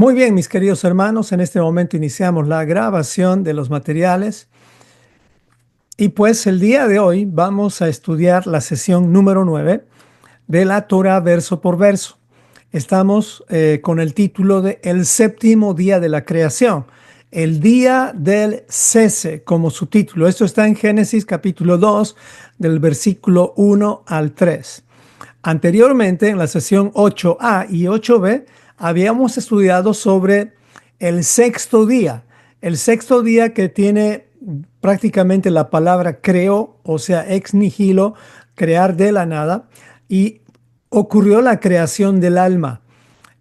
Muy bien, mis queridos hermanos, en este momento iniciamos la grabación de los materiales y pues el día de hoy vamos a estudiar la sesión número 9 de la Torah verso por verso. Estamos con el título de El séptimo día de la creación, el día del cese como subtítulo. Esto está en Génesis capítulo 2 del versículo 1 al 3. Anteriormente, en la sesión 8a y 8b, habíamos estudiado sobre el sexto día que tiene prácticamente la palabra creó, o sea, ex nihilo, crear de la nada, y ocurrió la creación del alma,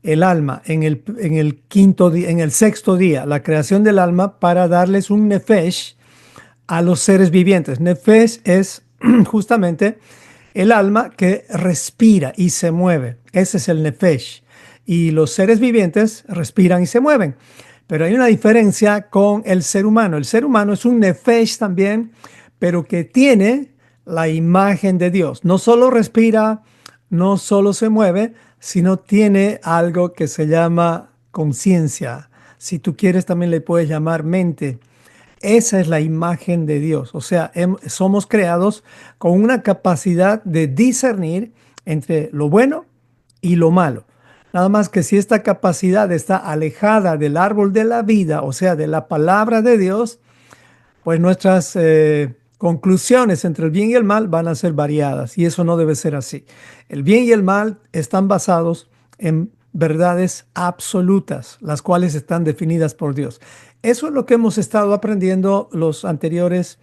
el alma en el sexto día, la creación del alma para darles un nefesh a los seres vivientes. Nefesh es justamente el alma que respira y se mueve. Ese es el nefesh. Y los seres vivientes respiran y se mueven. Pero hay una diferencia con el ser humano. El ser humano es un nefesh también, pero que tiene la imagen de Dios. No solo respira, no solo se mueve, sino tiene algo que se llama conciencia. Si tú quieres, también le puedes llamar mente. Esa es la imagen de Dios. O sea, somos creados con una capacidad de discernir entre lo bueno y lo malo. Nada más que si esta capacidad está alejada del árbol de la vida, o sea, de la palabra de Dios, pues nuestras conclusiones entre el bien y el mal van a ser variadas y eso no debe ser así. El bien y el mal están basados en verdades absolutas, las cuales están definidas por Dios. Eso es lo que hemos estado aprendiendo las anteriores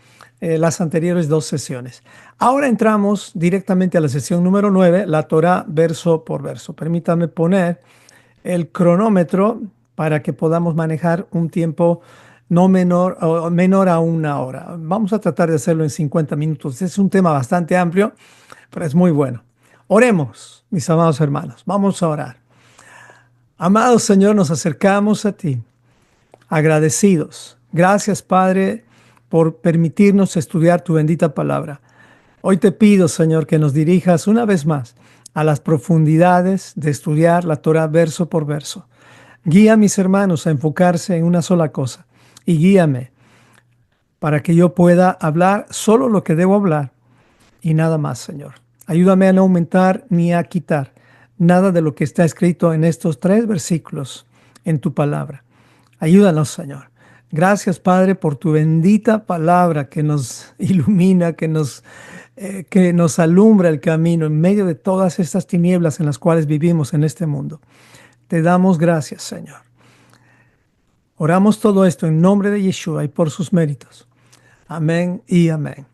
dos sesiones. Ahora entramos directamente a la sesión número 9, la Torah verso por verso. Permítame poner el cronómetro para que podamos manejar un tiempo no menor, o menor a una hora. Vamos a tratar de hacerlo en 50 minutos. Es un tema bastante amplio, pero es muy bueno. Oremos, mis amados hermanos. Vamos a orar. Amado Señor, nos acercamos a ti, agradecidos. Gracias, Padre, por permitirnos estudiar tu bendita palabra. Hoy te pido, Señor, que nos dirijas una vez más a las profundidades de estudiar la Torah verso por verso. Guía a mis hermanos a enfocarse en una sola cosa y guíame para que yo pueda hablar solo lo que debo hablar y nada más, Señor. Ayúdame a no aumentar ni a quitar nada de lo que está escrito en estos 3 versículos en tu palabra. Ayúdanos, Señor. Gracias, Padre, por tu bendita palabra que nos ilumina, que nos alumbra el camino en medio de todas estas tinieblas en las cuales vivimos en este mundo. Te damos gracias, Señor. Oramos todo esto en nombre de Yeshua y por sus méritos. Amén y amén.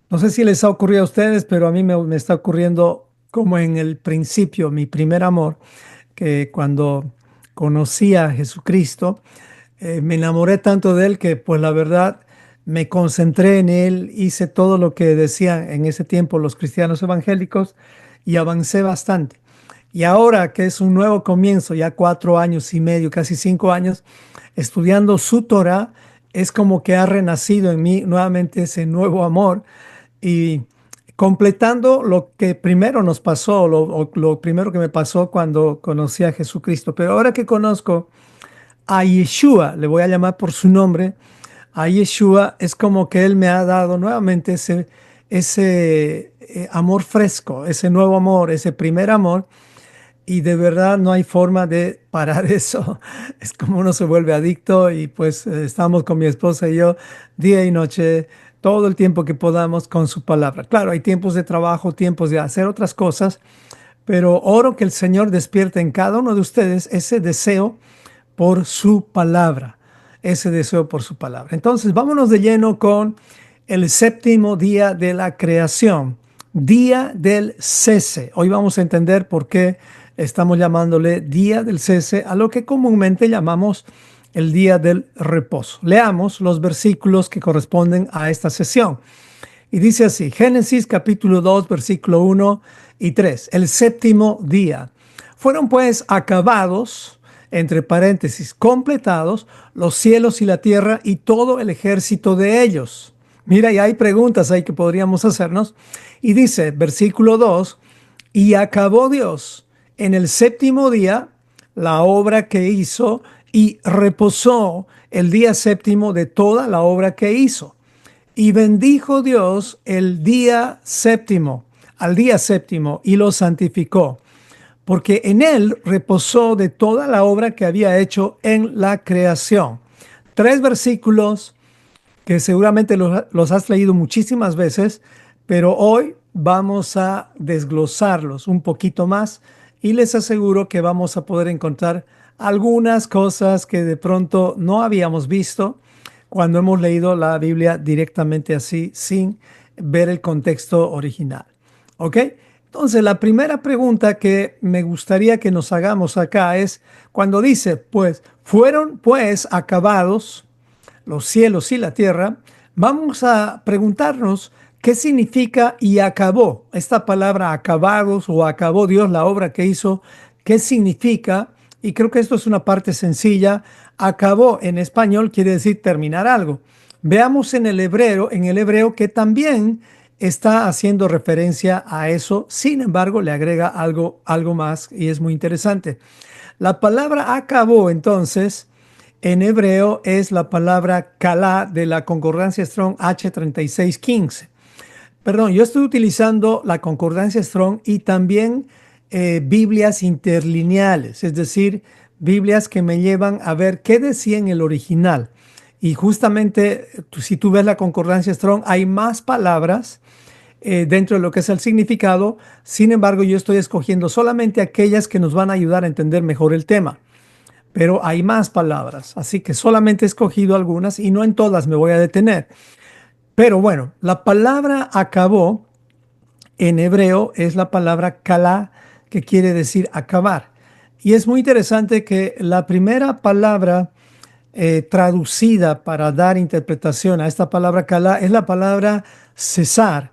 No sé si les ha ocurrido a ustedes, pero a mí me está ocurriendo como en el principio, mi primer amor, que cuando conocí a Jesucristo, me enamoré tanto de él que pues la verdad me concentré en él, hice todo lo que decían en ese tiempo los cristianos evangélicos y avancé bastante. Y ahora que es un nuevo comienzo, ya 4 años y medio, casi 5 años, estudiando su Torah, es como que ha renacido en mí nuevamente ese nuevo amor y completando lo que primero nos pasó, lo primero que me pasó cuando conocí a Jesucristo. Pero ahora que conozco a Yeshua, le voy a llamar por su nombre, a Yeshua, es como que Él me ha dado nuevamente ese amor fresco, ese nuevo amor, ese primer amor. Y de verdad no hay forma de parar eso. Es como uno se vuelve adicto y pues estamos con mi esposa y yo día y noche, todo el tiempo que podamos con su palabra. Claro, hay tiempos de trabajo, tiempos de hacer otras cosas, pero oro que el Señor despierte en cada uno de ustedes ese deseo por su palabra, ese deseo por su palabra. Entonces, vámonos de lleno con el séptimo día de la creación, día del cese. Hoy vamos a entender por qué estamos llamándole día del cese a lo que comúnmente llamamos el día del reposo. Leamos los versículos que corresponden a esta sesión. Y dice así, Génesis capítulo 2, versículo 1 y 3, el séptimo día. Fueron pues acabados, entre paréntesis, completados, los cielos y la tierra y todo el ejército de ellos. Mira, y hay preguntas ahí que podríamos hacernos. Y dice, versículo 2, y acabó Dios en el séptimo día la obra que hizo y reposó el día séptimo de toda la obra que hizo. Y bendijo Dios el día séptimo, al día séptimo, y lo santificó, porque en él reposó de toda la obra que había hecho en la creación. Tres versículos que seguramente los has leído muchísimas veces, pero hoy vamos a desglosarlos un poquito más y les aseguro que vamos a poder encontrar algunas cosas que de pronto no habíamos visto cuando hemos leído la Biblia directamente así, sin ver el contexto original. ¿Ok? Entonces, la primera pregunta que me gustaría que nos hagamos acá es cuando dice, pues, fueron pues acabados los cielos y la tierra, vamos a preguntarnos qué significa y acabó. Esta palabra acabados o acabó Dios la obra que hizo, qué significa. Y creo que esto es una parte sencilla. Acabó en español quiere decir terminar algo. Veamos en el hebreo que también está haciendo referencia a eso. Sin embargo, le agrega algo más y es muy interesante. La palabra acabó entonces en hebreo es la palabra kalá de la concordancia Strong H3615. Perdón, yo estoy utilizando la concordancia Strong y también Biblias interlineales, es decir, Biblias que me llevan a ver qué decía en el original. Y justamente, si tú ves la concordancia Strong, hay más palabras dentro de lo que es el significado. Sin embargo, yo estoy escogiendo solamente aquellas que nos van a ayudar a entender mejor el tema. Pero hay más palabras, así que solamente he escogido algunas y no en todas me voy a detener. Pero bueno, la palabra acabó en hebreo es la palabra kalá, que quiere decir acabar. Y es muy interesante que la primera palabra traducida para dar interpretación a esta palabra kalá es la palabra cesar,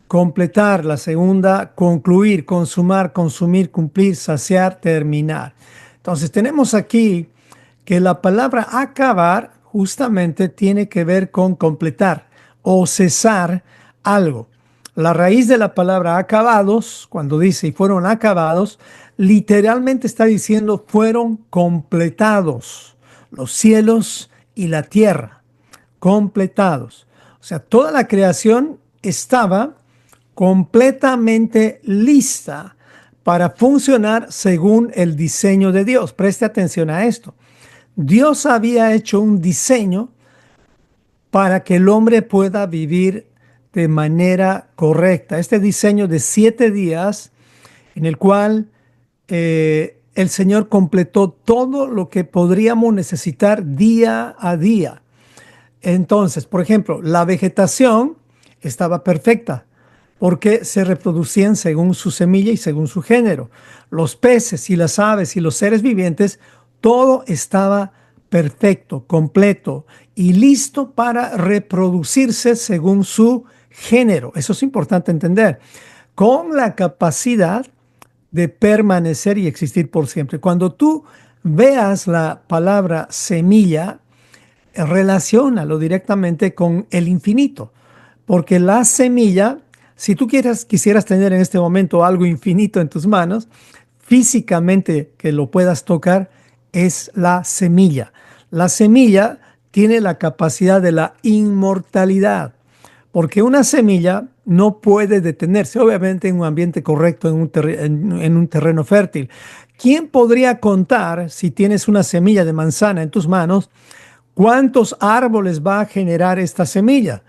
completar; la segunda, concluir, consumar, consumir, cumplir, saciar, terminar. Entonces tenemos aquí que la palabra acabar justamente tiene que ver con completar o cesar algo. La raíz de la palabra acabados, cuando dice y fueron acabados, literalmente está diciendo fueron completados los cielos y la tierra, completados. O sea, toda la creación estaba completamente lista para funcionar según el diseño de Dios. Preste atención a esto. Dios había hecho un diseño para que el hombre pueda vivir de manera correcta. Este diseño de 7 días en el cual el Señor completó todo lo que podríamos necesitar día a día. Entonces, por ejemplo, la vegetación estaba perfecta porque se reproducían según su semilla y según su género. Los peces y las aves y los seres vivientes, todo estaba perfecto, completo y listo para reproducirse según su género. Eso es importante entender. Con la capacidad de permanecer y existir por siempre. Cuando tú veas la palabra semilla, relaciónalo directamente con el infinito, porque la semilla, si tú quisieras tener en este momento algo infinito en tus manos, físicamente que lo puedas tocar, es la semilla. La semilla tiene la capacidad de la inmortalidad, porque una semilla no puede detenerse, obviamente en un ambiente correcto, en un terreno fértil. ¿Quién podría contar, si tienes una semilla de manzana en tus manos, cuántos árboles va a generar esta semilla?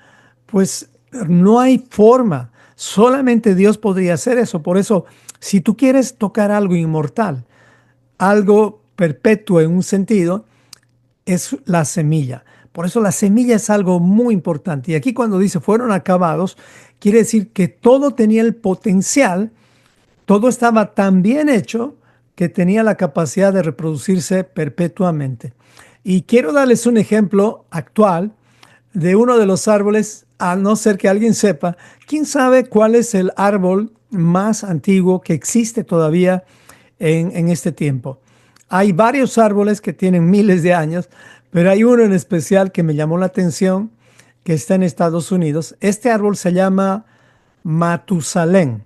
Pues no hay forma. Solamente Dios podría hacer eso. Por eso, si tú quieres tocar algo inmortal, algo perpetuo en un sentido, es la semilla. Por eso la semilla es algo muy importante. Y aquí cuando dice fueron acabados, quiere decir que todo tenía el potencial, todo estaba tan bien hecho que tenía la capacidad de reproducirse perpetuamente. Y quiero darles un ejemplo actual de uno de los árboles, a no ser que alguien sepa. ¿Quién sabe cuál es el árbol más antiguo que existe todavía en este tiempo? Hay varios árboles que tienen miles de años, pero hay uno en especial que me llamó la atención, que está en Estados Unidos. Este árbol se llama Matusalén.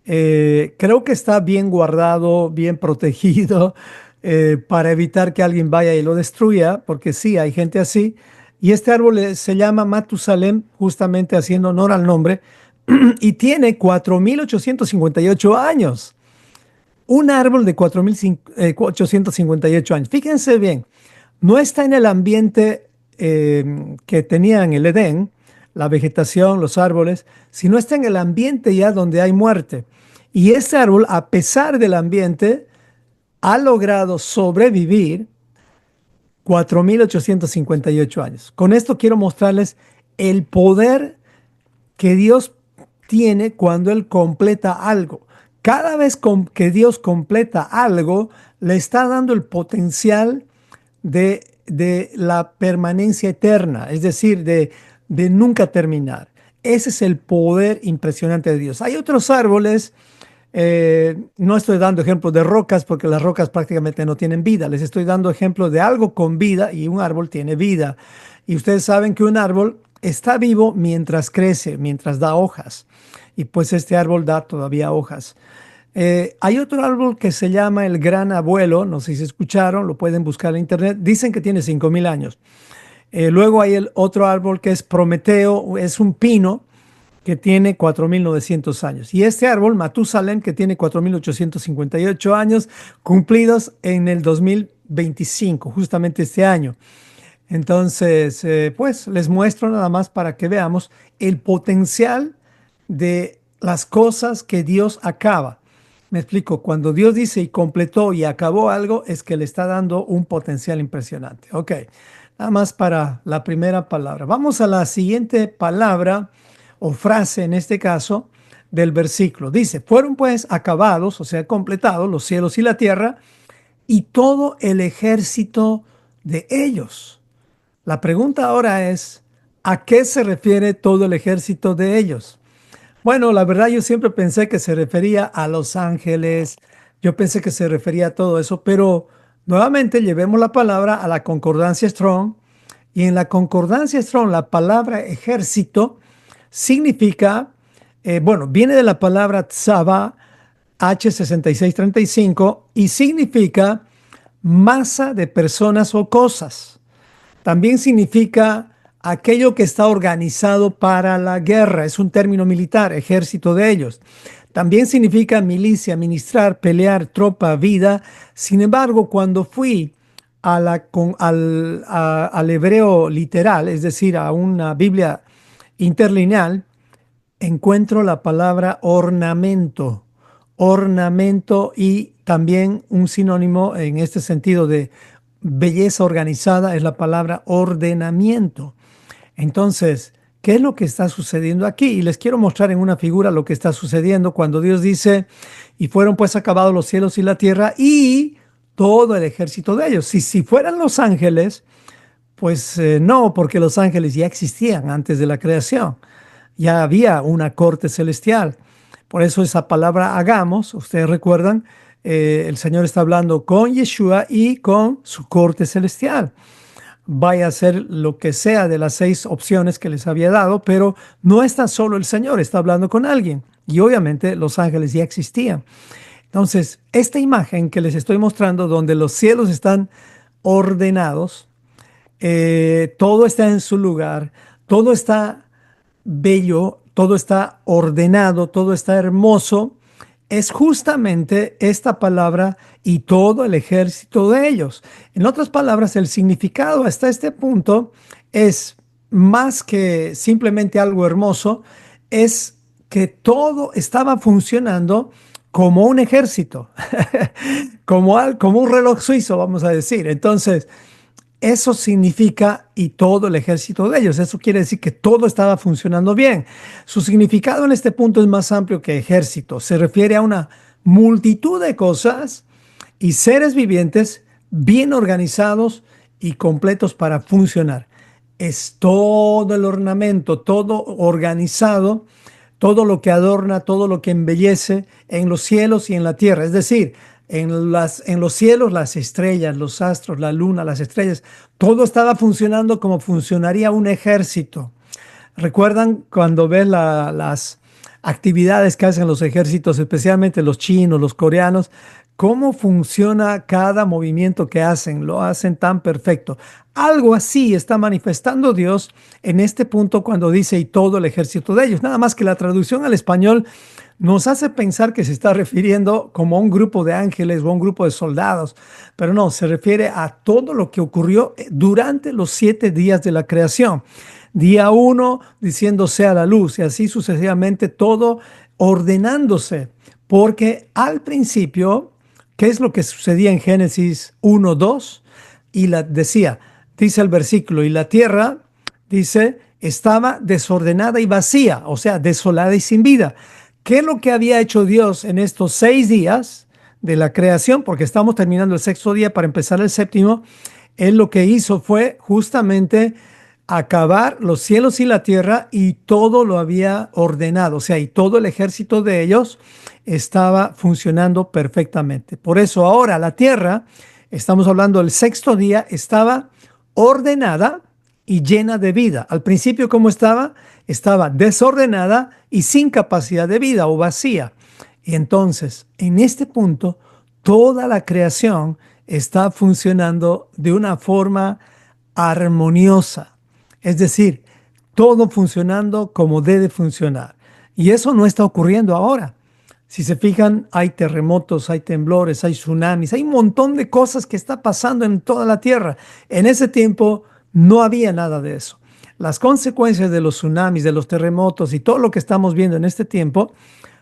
Creo que está bien guardado, bien protegido. para evitar que alguien vaya y lo destruya, porque sí, hay gente así. Y este árbol se llama Matusalem, justamente haciendo honor al nombre, y tiene 4.858 años. Un árbol de 4.858 años. Fíjense bien, no está en el ambiente que tenía en el Edén, la vegetación, los árboles, sino está en el ambiente ya donde hay muerte. Y este árbol, a pesar del ambiente, ha logrado sobrevivir 4.858 años. Con esto quiero mostrarles el poder que Dios tiene cuando Él completa algo. Cada vez que Dios completa algo, le está dando el potencial de la permanencia eterna, es decir, de nunca terminar. Ese es el poder impresionante de Dios. Hay otros árboles, no estoy dando ejemplos de rocas porque las rocas prácticamente no tienen vida. Les estoy dando ejemplos de algo con vida y un árbol tiene vida. Y ustedes saben que un árbol está vivo mientras crece, mientras da hojas. Y pues este árbol da todavía hojas. Hay otro árbol que se llama el gran abuelo, no sé si escucharon, lo pueden buscar en internet. Dicen que tiene 5.000 años. Luego hay el otro árbol que es Prometeo, es un pino que tiene 4.900 años. Y este árbol, Matusalem, que tiene 4.858 años, cumplidos en el 2025, justamente este año. Entonces, pues les muestro nada más para que veamos el potencial de las cosas que Dios acaba. Me explico, cuando Dios dice y completó y acabó algo, es que le está dando un potencial impresionante. Ok, nada más para la primera palabra. Vamos a la siguiente palabra o frase en este caso del versículo. Dice, fueron pues acabados, o sea, completados los cielos y la tierra y todo el ejército de ellos. La pregunta ahora es, ¿a qué se refiere todo el ejército de ellos? Bueno, la verdad yo siempre pensé que se refería a los ángeles, yo pensé que se refería a todo eso, pero nuevamente llevemos la palabra a la concordancia Strong y en la concordancia Strong la palabra ejército significa, bueno, viene de la palabra tzava, H6635 y significa masa de personas o cosas. También significa aquello que está organizado para la guerra. Es un término militar, ejército de ellos. También significa milicia, ministrar, pelear, tropa, vida. Sin embargo, cuando fui al hebreo literal, es decir, a una Biblia interlineal, encuentro la palabra ornamento. Ornamento y también un sinónimo en este sentido de belleza organizada es la palabra ordenamiento. Entonces, ¿qué es lo que está sucediendo aquí? Y les quiero mostrar en una figura lo que está sucediendo cuando Dios dice, y fueron pues acabados los cielos y la tierra y todo el ejército de ellos. Si fueran los ángeles, pues no, porque los ángeles ya existían antes de la creación. Ya había una corte celestial. Por eso esa palabra hagamos, ustedes recuerdan, el Señor está hablando con Yeshua y con su corte celestial. Vaya a hacer lo que sea de las 6 opciones que les había dado, pero no está solo el Señor, está hablando con alguien. Y obviamente los ángeles ya existían. Entonces, esta imagen que les estoy mostrando, donde los cielos están ordenados, todo está en su lugar, todo está bello, todo está ordenado, todo está hermoso, es justamente esta palabra y todo el ejército de ellos. En otras palabras, el significado hasta este punto es más que simplemente algo hermoso, es que todo estaba funcionando como un ejército, como un reloj suizo, vamos a decir. Entonces, eso significa y todo el ejército de ellos. Eso quiere decir que todo estaba funcionando bien. Su significado en este punto es más amplio que ejército. Se refiere a una multitud de cosas y seres vivientes bien organizados y completos para funcionar. Es todo el ornamento, todo organizado, todo lo que adorna, todo lo que embellece en los cielos y en la tierra. Es decir, en los cielos, las estrellas, los astros, la luna, las estrellas, todo estaba funcionando como funcionaría un ejército. ¿Recuerdan cuando ves las actividades que hacen los ejércitos, especialmente los chinos, los coreanos, cómo funciona cada movimiento que hacen, lo hacen tan perfecto. Algo así está manifestando Dios en este punto cuando dice y todo el ejército de ellos. Nada más que la traducción al español nos hace pensar que se está refiriendo como a un grupo de ángeles o a un grupo de soldados, pero no, se refiere a todo lo que ocurrió durante los 7 días de la creación. Día uno diciendo sea la luz y así sucesivamente todo ordenándose, porque al principio, ¿qué es lo que sucedía en Génesis 1:2? Y decía, dice el versículo, y la tierra, dice, estaba desordenada y vacía, o sea, desolada y sin vida. ¿Qué es lo que había hecho Dios en estos 6 días de la creación? Porque estamos terminando el sexto día para empezar el séptimo. Él lo que hizo fue justamente acabar los cielos y la tierra y todo lo había ordenado, o sea, y todo el ejército de ellos estaba funcionando perfectamente. Por eso ahora la tierra, estamos hablando del sexto día, estaba ordenada y llena de vida. Al principio, ¿cómo estaba? Estaba desordenada y sin capacidad de vida o vacía. Y entonces, en este punto, toda la creación está funcionando de una forma armoniosa. Es decir, todo funcionando como debe funcionar. Y eso no está ocurriendo ahora. Si se fijan, hay terremotos, hay temblores, hay tsunamis, hay un montón de cosas que está pasando en toda la Tierra. En ese tiempo no había nada de eso. Las consecuencias de los tsunamis, de los terremotos y todo lo que estamos viendo en este tiempo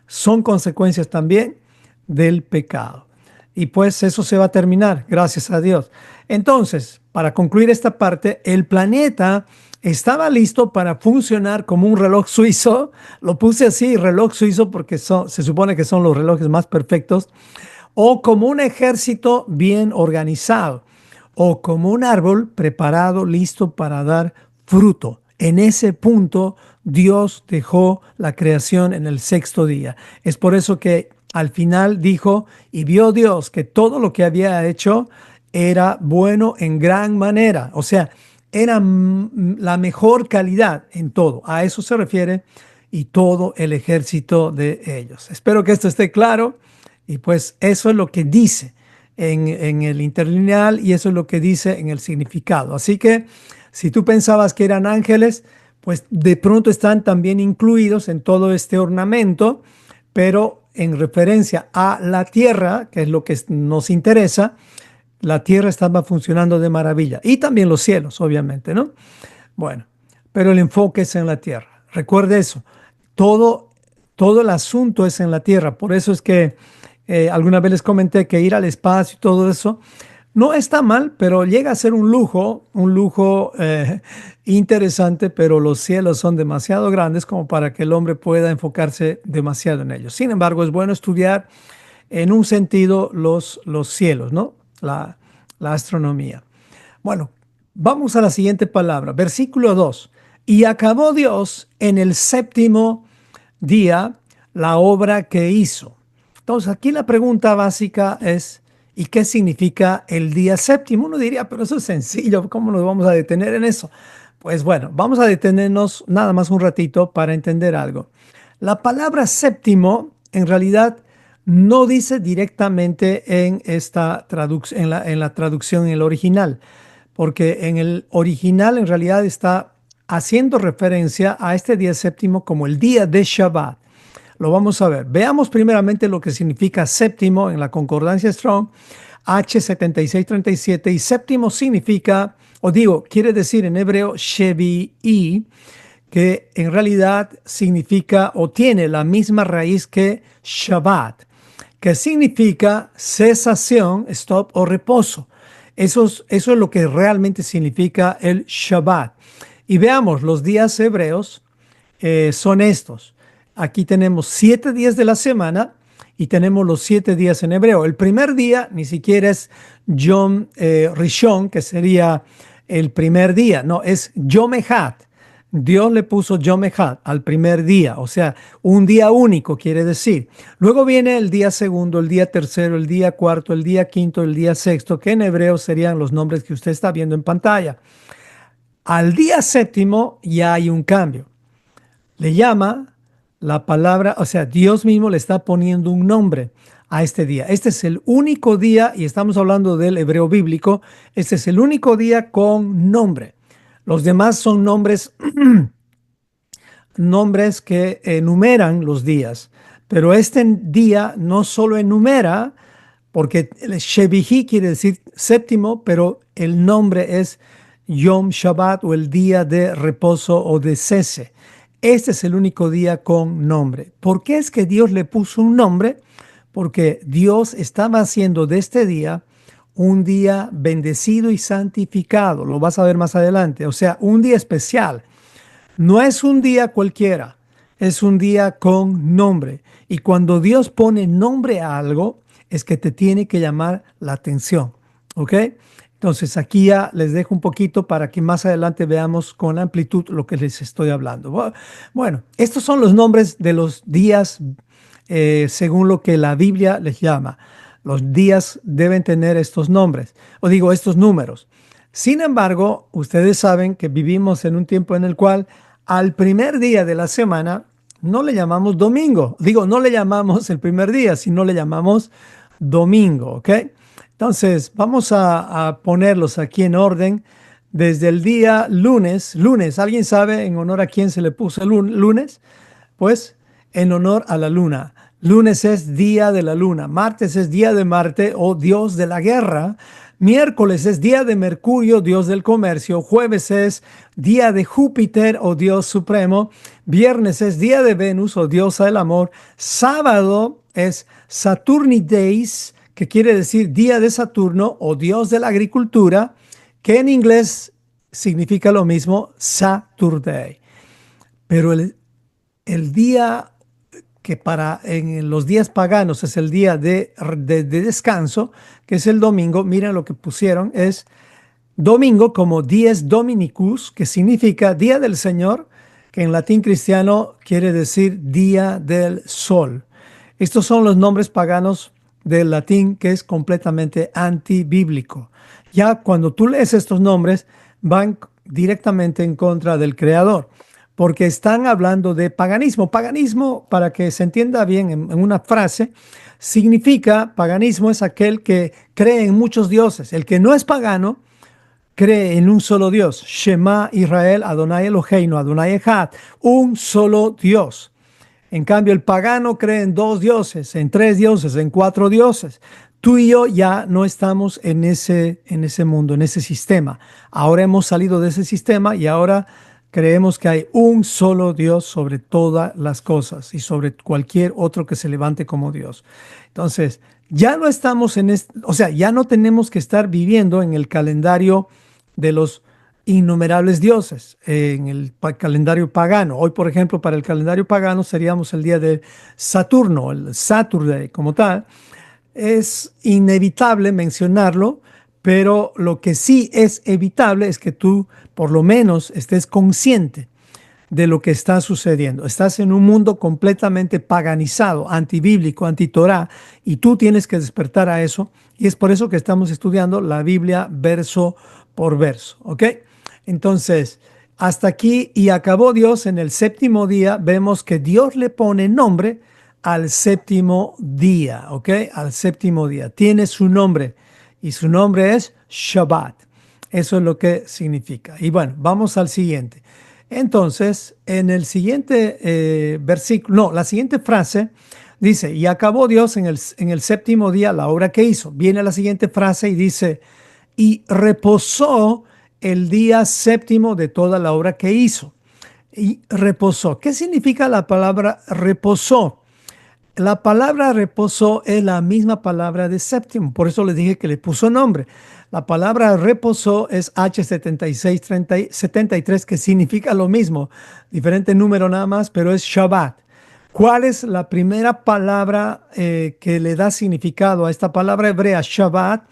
son consecuencias también del pecado. Y pues eso se va a terminar, gracias a Dios. Entonces, para concluir esta parte, el planeta estaba listo para funcionar como un reloj suizo. Lo puse así, reloj suizo, porque se supone que son los relojes más perfectos. O como un ejército bien organizado. O como un árbol preparado, listo para dar fruto. En ese punto, Dios dejó la creación en el sexto día. Es por eso que al final dijo, y vio Dios que todo lo que había hecho era bueno en gran manera. O sea, era la mejor calidad en todo. A eso se refiere y todo el ejército de ellos. Espero que esto esté claro y pues eso es lo que dice en el interlineal y eso es lo que dice en el significado. Así que si tú pensabas que eran ángeles, pues de pronto están también incluidos en todo este ornamento, pero en referencia a la tierra, que es lo que nos interesa, la tierra estaba funcionando de maravilla. Y también los cielos, obviamente, ¿no? Bueno, pero el enfoque es en la tierra. Recuerde eso. Todo, todo el asunto es en la tierra. Por eso es que alguna vez les comenté que ir al espacio y todo eso no está mal, pero llega a ser un lujo interesante, pero los cielos son demasiado grandes como para que el hombre pueda enfocarse demasiado en ellos. Sin embargo, es bueno estudiar en un sentido los cielos, ¿no? La astronomía. Bueno, vamos a la siguiente palabra, versículo 2. Y acabó Dios en el séptimo día la obra que hizo. Entonces, aquí la pregunta básica es, ¿y qué significa el día séptimo? Uno diría, pero eso es sencillo, ¿cómo nos vamos a detener en eso? Pues bueno, vamos a detenernos nada más un ratito para entender algo. La palabra séptimo en realidad no dice directamente en esta en la traducción en el original, porque en el original en realidad está haciendo referencia a este día séptimo como el día de Shabbat. Lo vamos a ver. Veamos primeramente lo que significa séptimo en la concordancia Strong, H7637, y séptimo significa, o digo, quiere decir en hebreo Shevi'i, que en realidad significa o tiene la misma raíz que Shabbat, que significa cesación, stop o reposo. Eso es lo que realmente significa el Shabbat. Y veamos, los días hebreos son estos. Aquí tenemos 7 días de la semana y tenemos los 7 días en hebreo. El primer día ni siquiera es Yom Rishon, que sería el primer día. No, es Yom Echad. Dios le puso Yom Echad al primer día, o sea, un día único quiere decir. Luego viene el día segundo, el día tercero, el día cuarto, el día quinto, el día sexto, que en hebreo serían los nombres que usted está viendo en pantalla. Al día séptimo ya hay un cambio. Le llama la palabra, o sea, Dios mismo le está poniendo un nombre a este día. Este es el único día, y estamos hablando del hebreo bíblico, este es el único día con nombre. Los demás son nombres, nombres que enumeran los días, pero este día no solo enumera, porque el Shevihi quiere decir séptimo, pero el nombre es Yom Shabbat o el día de reposo o de cese. Este es el único día con nombre. ¿Por qué es que Dios le puso un nombre? Porque Dios estaba haciendo de este día un día bendecido y santificado. Lo vas a ver más adelante. O sea, un día especial. No es un día cualquiera, es un día con nombre. Y cuando Dios pone nombre a algo, es que te tiene que llamar la atención. ¿Ok? Entonces aquí ya les dejo un poquito para que más adelante veamos con amplitud lo que les estoy hablando. Bueno, estos son los nombres de los días según lo que la Biblia les llama. Los días deben tener estos nombres, o digo, estos números. Sin embargo, ustedes saben que vivimos en un tiempo en el cual al primer día de la semana no le llamamos domingo. Digo, no le llamamos el primer día, sino le llamamos domingo, ¿ok? Entonces, vamos a ponerlos aquí en orden. Desde el día lunes, ¿alguien sabe en honor a quién se le puso el lunes? Pues en honor a la luna. Lunes es día de la luna, martes es día de Marte o dios de la guerra, miércoles es día de Mercurio, dios del comercio, jueves es día de Júpiter o dios supremo, viernes es día de Venus o diosa del amor, sábado es Saturnidays, que quiere decir día de Saturno o dios de la agricultura, que en inglés significa lo mismo, Saturday. Pero el día que para en los días paganos es el día de descanso, que es el domingo, miren lo que pusieron, es domingo como dies Dominicus, que significa día del Señor, que en latín cristiano quiere decir día del sol. Estos son los nombres paganos del latín que es completamente antibíblico. Ya cuando tú lees estos nombres, van directamente en contra del Creador, porque están hablando de paganismo. Paganismo, para que se entienda bien en una frase, significa, paganismo es aquel que cree en muchos dioses. El que no es pagano cree en un solo Dios. Shema Israel, Adonai Eloheinu, Adonai Echad, un solo Dios. En cambio, el pagano cree en dos dioses, en tres dioses, en cuatro dioses. Tú y yo ya no estamos en ese mundo, en ese sistema. Ahora hemos salido de ese sistema y ahora creemos que hay un solo Dios sobre todas las cosas y sobre cualquier otro que se levante como Dios. Entonces, ya no estamos o sea, ya no tenemos que estar viviendo en el calendario de los innumerables dioses, en el calendario pagano. Hoy, por ejemplo, para el calendario pagano seríamos el día de Saturno, el Saturday como tal. Es inevitable mencionarlo, pero lo que sí es evitable es que tú por lo menos estés consciente de lo que está sucediendo. Estás en un mundo completamente paganizado, antibíblico, antitorá, y tú tienes que despertar a eso. Y es por eso que estamos estudiando la Biblia verso por verso, ¿ok? Entonces, hasta aquí y acabó Dios en el séptimo día. Vemos que Dios le pone nombre al séptimo día, ¿ok? Al séptimo día. Tiene su nombre y su nombre es Shabbat. Eso es lo que significa. Y bueno, vamos al siguiente. Entonces, en el siguiente versículo, no, la siguiente frase dice, y acabó Dios en el séptimo día la obra que hizo. Viene la siguiente frase y dice, y reposó el día séptimo de toda la obra que hizo. Y reposó. ¿Qué significa la palabra reposó? La palabra reposó es la misma palabra de séptimo, por eso les dije que le puso nombre. La palabra reposó es H7673, que significa lo mismo, diferente número nada más, pero es Shabbat. ¿Cuál es la primera palabra que le da significado a esta palabra hebrea Shabbat?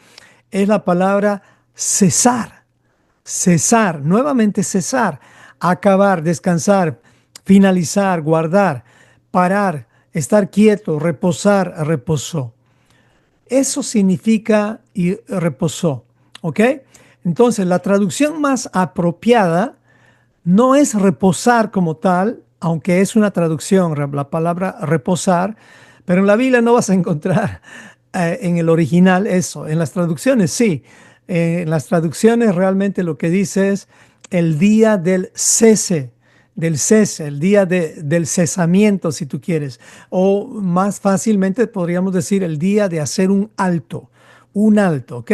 Es la palabra cesar, cesar, nuevamente cesar, acabar, descansar, finalizar, guardar, parar, estar quieto, reposar, reposó. Eso significa y reposó, ¿ok? Entonces, la traducción más apropiada no es reposar como tal, aunque es una traducción, la palabra reposar, Pero en la Biblia no vas a encontrar en el original eso. En las traducciones sí. En las traducciones realmente lo que dice es el día del cese, el día del cesamiento, si tú quieres. O más fácilmente podríamos decir el día de hacer un alto, ¿ok?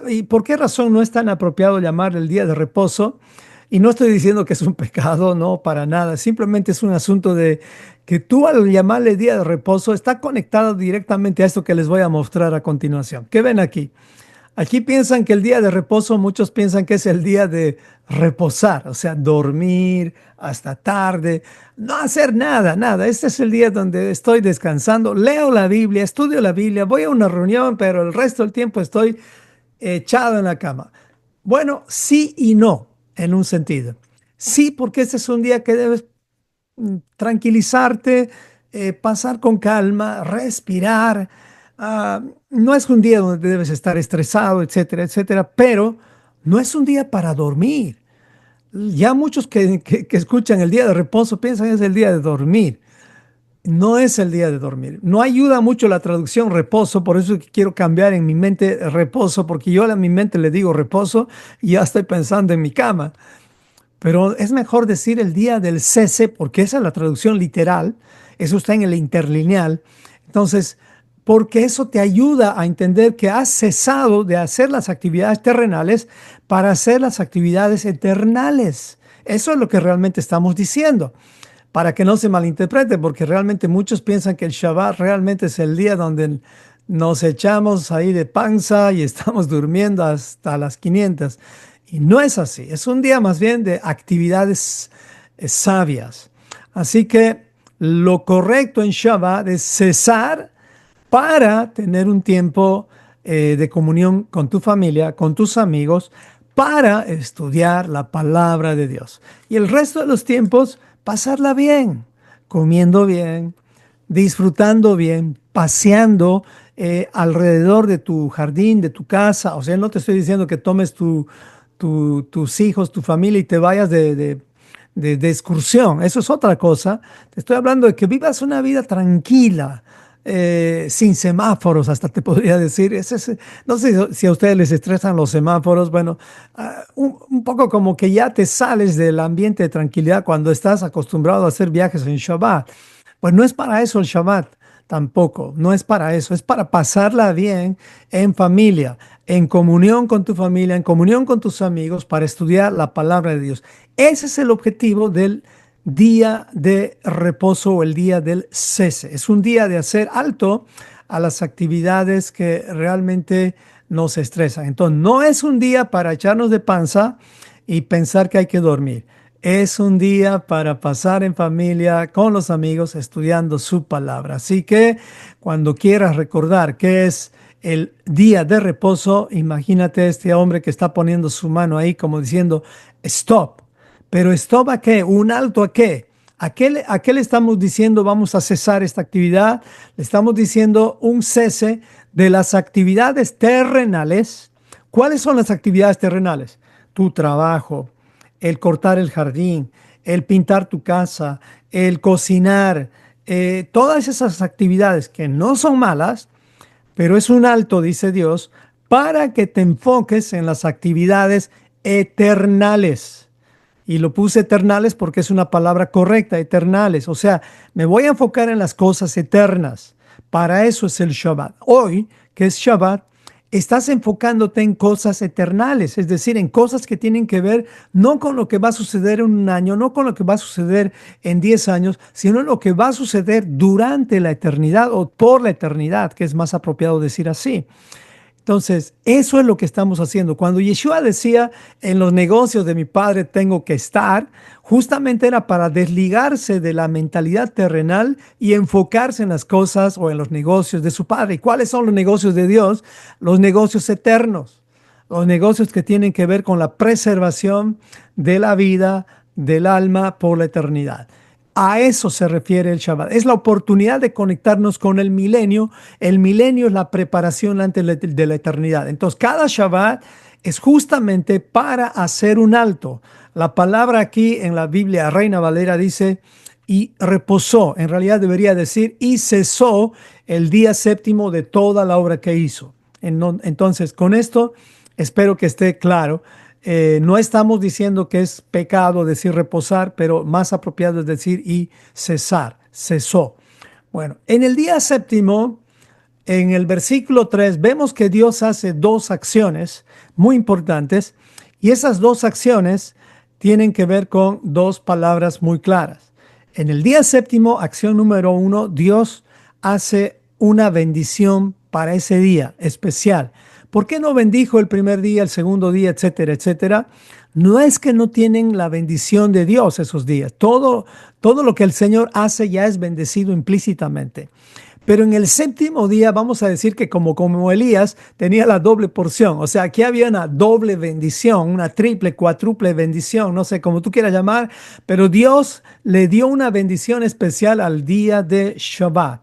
¿Y por qué razón no es tan apropiado llamar el día de reposo? Y no estoy diciendo que es un pecado, no, para nada. Simplemente es un asunto de que tú al llamarle día de reposo está conectado directamente a esto que les voy a mostrar a continuación. ¿Qué ven aquí? Aquí piensan que el día de reposo, muchos piensan que es el día de reposar, o sea, dormir hasta tarde, no hacer nada, nada. Este es el día donde estoy descansando, leo la Biblia, estudio la Biblia, voy a una reunión, pero el resto del tiempo estoy echado en la cama. Bueno, sí y no, en un sentido. Sí, porque este es un día que debes tranquilizarte, pasar con calma, respirar. No es un día donde debes estar estresado, etcétera, etcétera, pero no es un día para dormir. Ya muchos que escuchan el día de reposo piensan que es el día de dormir. No es el día de dormir. No ayuda mucho la traducción reposo, por eso es que quiero cambiar en mi mente reposo, porque yo a mi mente le digo reposo y ya estoy pensando en mi cama. Pero es mejor decir el día del cese, porque esa es la traducción literal, eso está en el interlineal. Entonces, porque eso te ayuda a entender que has cesado de hacer las actividades terrenales para hacer las actividades eternales. Eso es lo que realmente estamos diciendo, para que no se malinterprete, porque realmente muchos piensan que el Shabbat realmente es el día donde nos echamos ahí de panza y estamos durmiendo hasta las 500. Y no es así, es un día más bien de actividades sabias. Así que lo correcto en Shabbat es cesar para tener un tiempo de comunión con tu familia, con tus amigos, para estudiar la palabra de Dios. Y el resto de los tiempos, pasarla bien, comiendo bien, disfrutando bien, paseando alrededor de tu jardín, de tu casa. O sea, no te estoy diciendo que tomes tus hijos, tu familia y te vayas de excursión. Eso es otra cosa. Te estoy hablando de que vivas una vida tranquila, sin semáforos, hasta te podría decir. No sé si a ustedes les estresan los semáforos. Bueno, un poco como que ya te sales del ambiente de tranquilidad cuando estás acostumbrado a hacer viajes en Shabbat. Pues no es para eso el Shabbat, tampoco, no es para eso, es para pasarla bien en familia, en comunión con tu familia, en comunión con tus amigos, para estudiar la palabra de Dios. Ese es el objetivo del día de reposo o el día del cese. Es un día de hacer alto a las actividades que realmente nos estresan. Entonces, no es un día para echarnos de panza y pensar que hay que dormir. Es un día para pasar en familia con los amigos estudiando su palabra. Así que cuando quieras recordar que es el día de reposo, imagínate a este hombre que está poniendo su mano ahí como diciendo, stop. Pero stop a qué, un alto a qué. A qué le estamos diciendo vamos a cesar esta actividad? Le estamos diciendo un cese de las actividades terrenales. ¿Cuáles son las actividades terrenales? Tu trabajo, el cortar el jardín, el pintar tu casa, el cocinar, todas esas actividades que no son malas, pero es un alto, dice Dios, para que te enfoques en las actividades eternales. Y lo puse eternales porque es una palabra correcta, eternales. O sea, me voy a enfocar en las cosas eternas. Para eso es el Shabbat. Hoy, que es Shabbat, estás enfocándote en cosas eternales, es decir, en cosas que tienen que ver no con lo que va a suceder en un año, no con lo que va a suceder en 10 años, sino en lo que va a suceder durante la eternidad o por la eternidad, que es más apropiado decir así. Entonces, eso es lo que estamos haciendo. Cuando Yeshua decía, en los negocios de mi padre tengo que estar, justamente era para desligarse de la mentalidad terrenal y enfocarse en las cosas o en los negocios de su padre. ¿Y cuáles son los negocios de Dios? Los negocios eternos, los negocios que tienen que ver con la preservación de la vida, del alma por la eternidad. A eso se refiere el Shabbat. Es la oportunidad de conectarnos con el milenio. El milenio es la preparación antes de la eternidad. Entonces, cada Shabbat es justamente para hacer un alto. La palabra aquí en la Biblia Reina Valera dice y reposó. En realidad debería decir y cesó el día séptimo de toda la obra que hizo. Entonces, con esto espero que esté claro. No estamos diciendo que es pecado decir reposar, pero más apropiado es decir y cesar, cesó. Bueno, en el día séptimo, en el versículo 3 vemos que Dios hace dos acciones muy importantes y esas dos acciones tienen que ver con dos palabras muy claras. En el día séptimo, acción número 1, Dios hace una bendición para ese día especial. ¿Por qué no bendijo el primer día, el segundo día, etcétera, etcétera? No es que no tienen la bendición de Dios esos días. Todo lo que el Señor hace ya es bendecido implícitamente. Pero en el séptimo día vamos a decir que como Elías tenía la doble porción. O sea, aquí había una doble bendición, una triple, cuádruple bendición, no sé cómo tú quieras llamar, pero Dios le dio una bendición especial al día de Shabbat.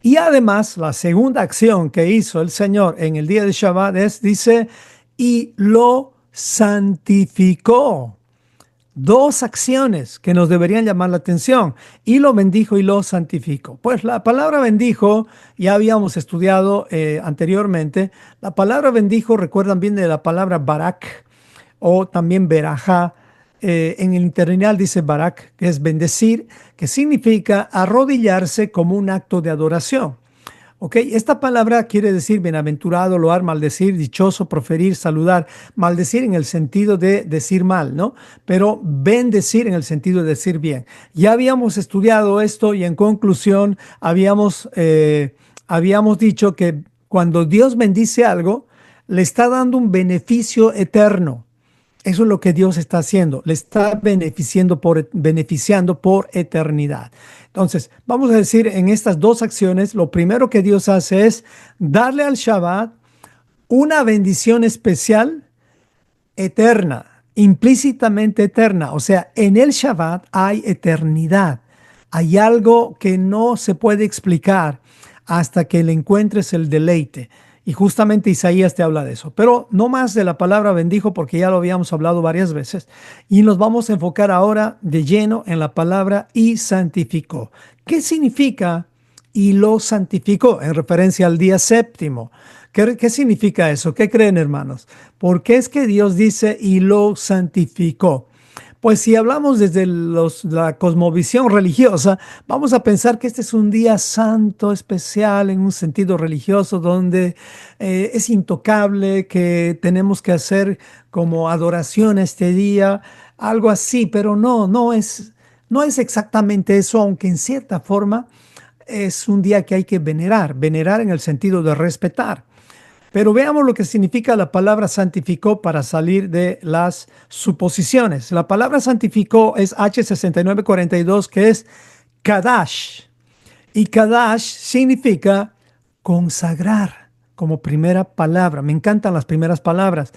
Y además, la segunda acción que hizo el Señor en el día de Shabbat dice, y lo santificó. Dos acciones que nos deberían llamar la atención. Y lo bendijo y lo santificó. Pues la palabra bendijo, ya habíamos estudiado anteriormente. La palabra bendijo, recuerdan bien de la palabra barak o también berajá. En el internal dice barak, que es bendecir, que significa arrodillarse como un acto de adoración. ¿Ok? Esta palabra quiere decir bienaventurado, loar, maldecir, dichoso, proferir, saludar. Maldecir en el sentido de decir mal, ¿no? Pero bendecir en el sentido de decir bien. Ya habíamos estudiado esto y en conclusión habíamos dicho que cuando Dios bendice algo, le está dando un beneficio eterno. Eso es lo que Dios está haciendo, le está beneficiando por eternidad. Entonces, vamos a decir en estas dos acciones, lo primero que Dios hace es darle al Shabbat una bendición especial eterna, implícitamente eterna. O sea, en el Shabbat hay eternidad. Hay algo que no se puede explicar hasta que le encuentres el deleite. Y justamente Isaías te habla de eso. Pero no más de la palabra bendijo porque ya lo habíamos hablado varias veces. Y nos vamos a enfocar ahora de lleno en la palabra y santificó. ¿Qué significa y lo santificó en referencia al día séptimo? ¿Qué significa eso? ¿Qué creen, hermanos? ¿Por qué es que Dios dice y lo santificó? Pues si hablamos desde la cosmovisión religiosa, vamos a pensar que este es un día santo, especial, en un sentido religioso, donde es intocable, que tenemos que hacer como adoración a este día, algo así, pero no es exactamente eso, aunque en cierta forma es un día que hay que venerar en el sentido de respetar. Pero veamos lo que significa la palabra santificó para salir de las suposiciones. La palabra santificó es H6942, que es Kadash. Y Kadash significa consagrar como primera palabra. Me encantan las primeras palabras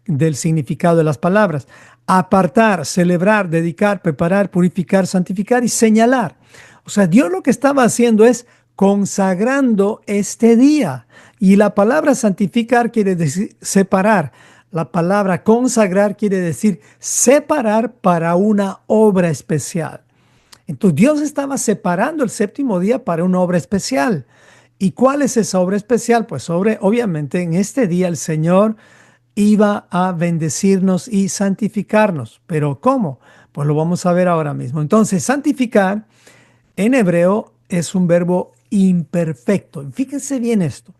del significado de las palabras. Apartar, celebrar, dedicar, preparar, purificar, santificar y señalar. O sea, Dios lo que estaba haciendo es consagrando este día. Y la palabra santificar quiere decir separar. La palabra consagrar quiere decir separar para una obra especial. Entonces Dios estaba separando el séptimo día para una obra especial. ¿Y cuál es esa obra especial? Pues obviamente en este día el Señor iba a bendecirnos y santificarnos. ¿Pero cómo? Pues lo vamos a ver ahora mismo. Entonces, santificar en hebreo es un verbo imperfecto. Fíjense bien esto.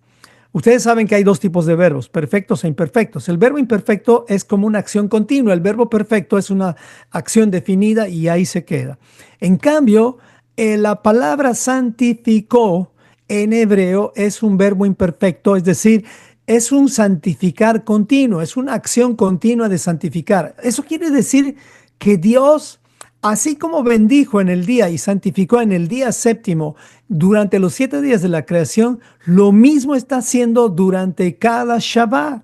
Ustedes saben que hay dos tipos de verbos, perfectos e imperfectos. El verbo imperfecto es como una acción continua. El verbo perfecto es una acción definida y ahí se queda. En cambio, la palabra santificó en hebreo es un verbo imperfecto, es decir, es un santificar continuo, es una acción continua de santificar. Eso quiere decir que Dios, así como bendijo en el día y santificó en el día séptimo durante los 7 días de la creación, lo mismo está haciendo durante cada Shabbat.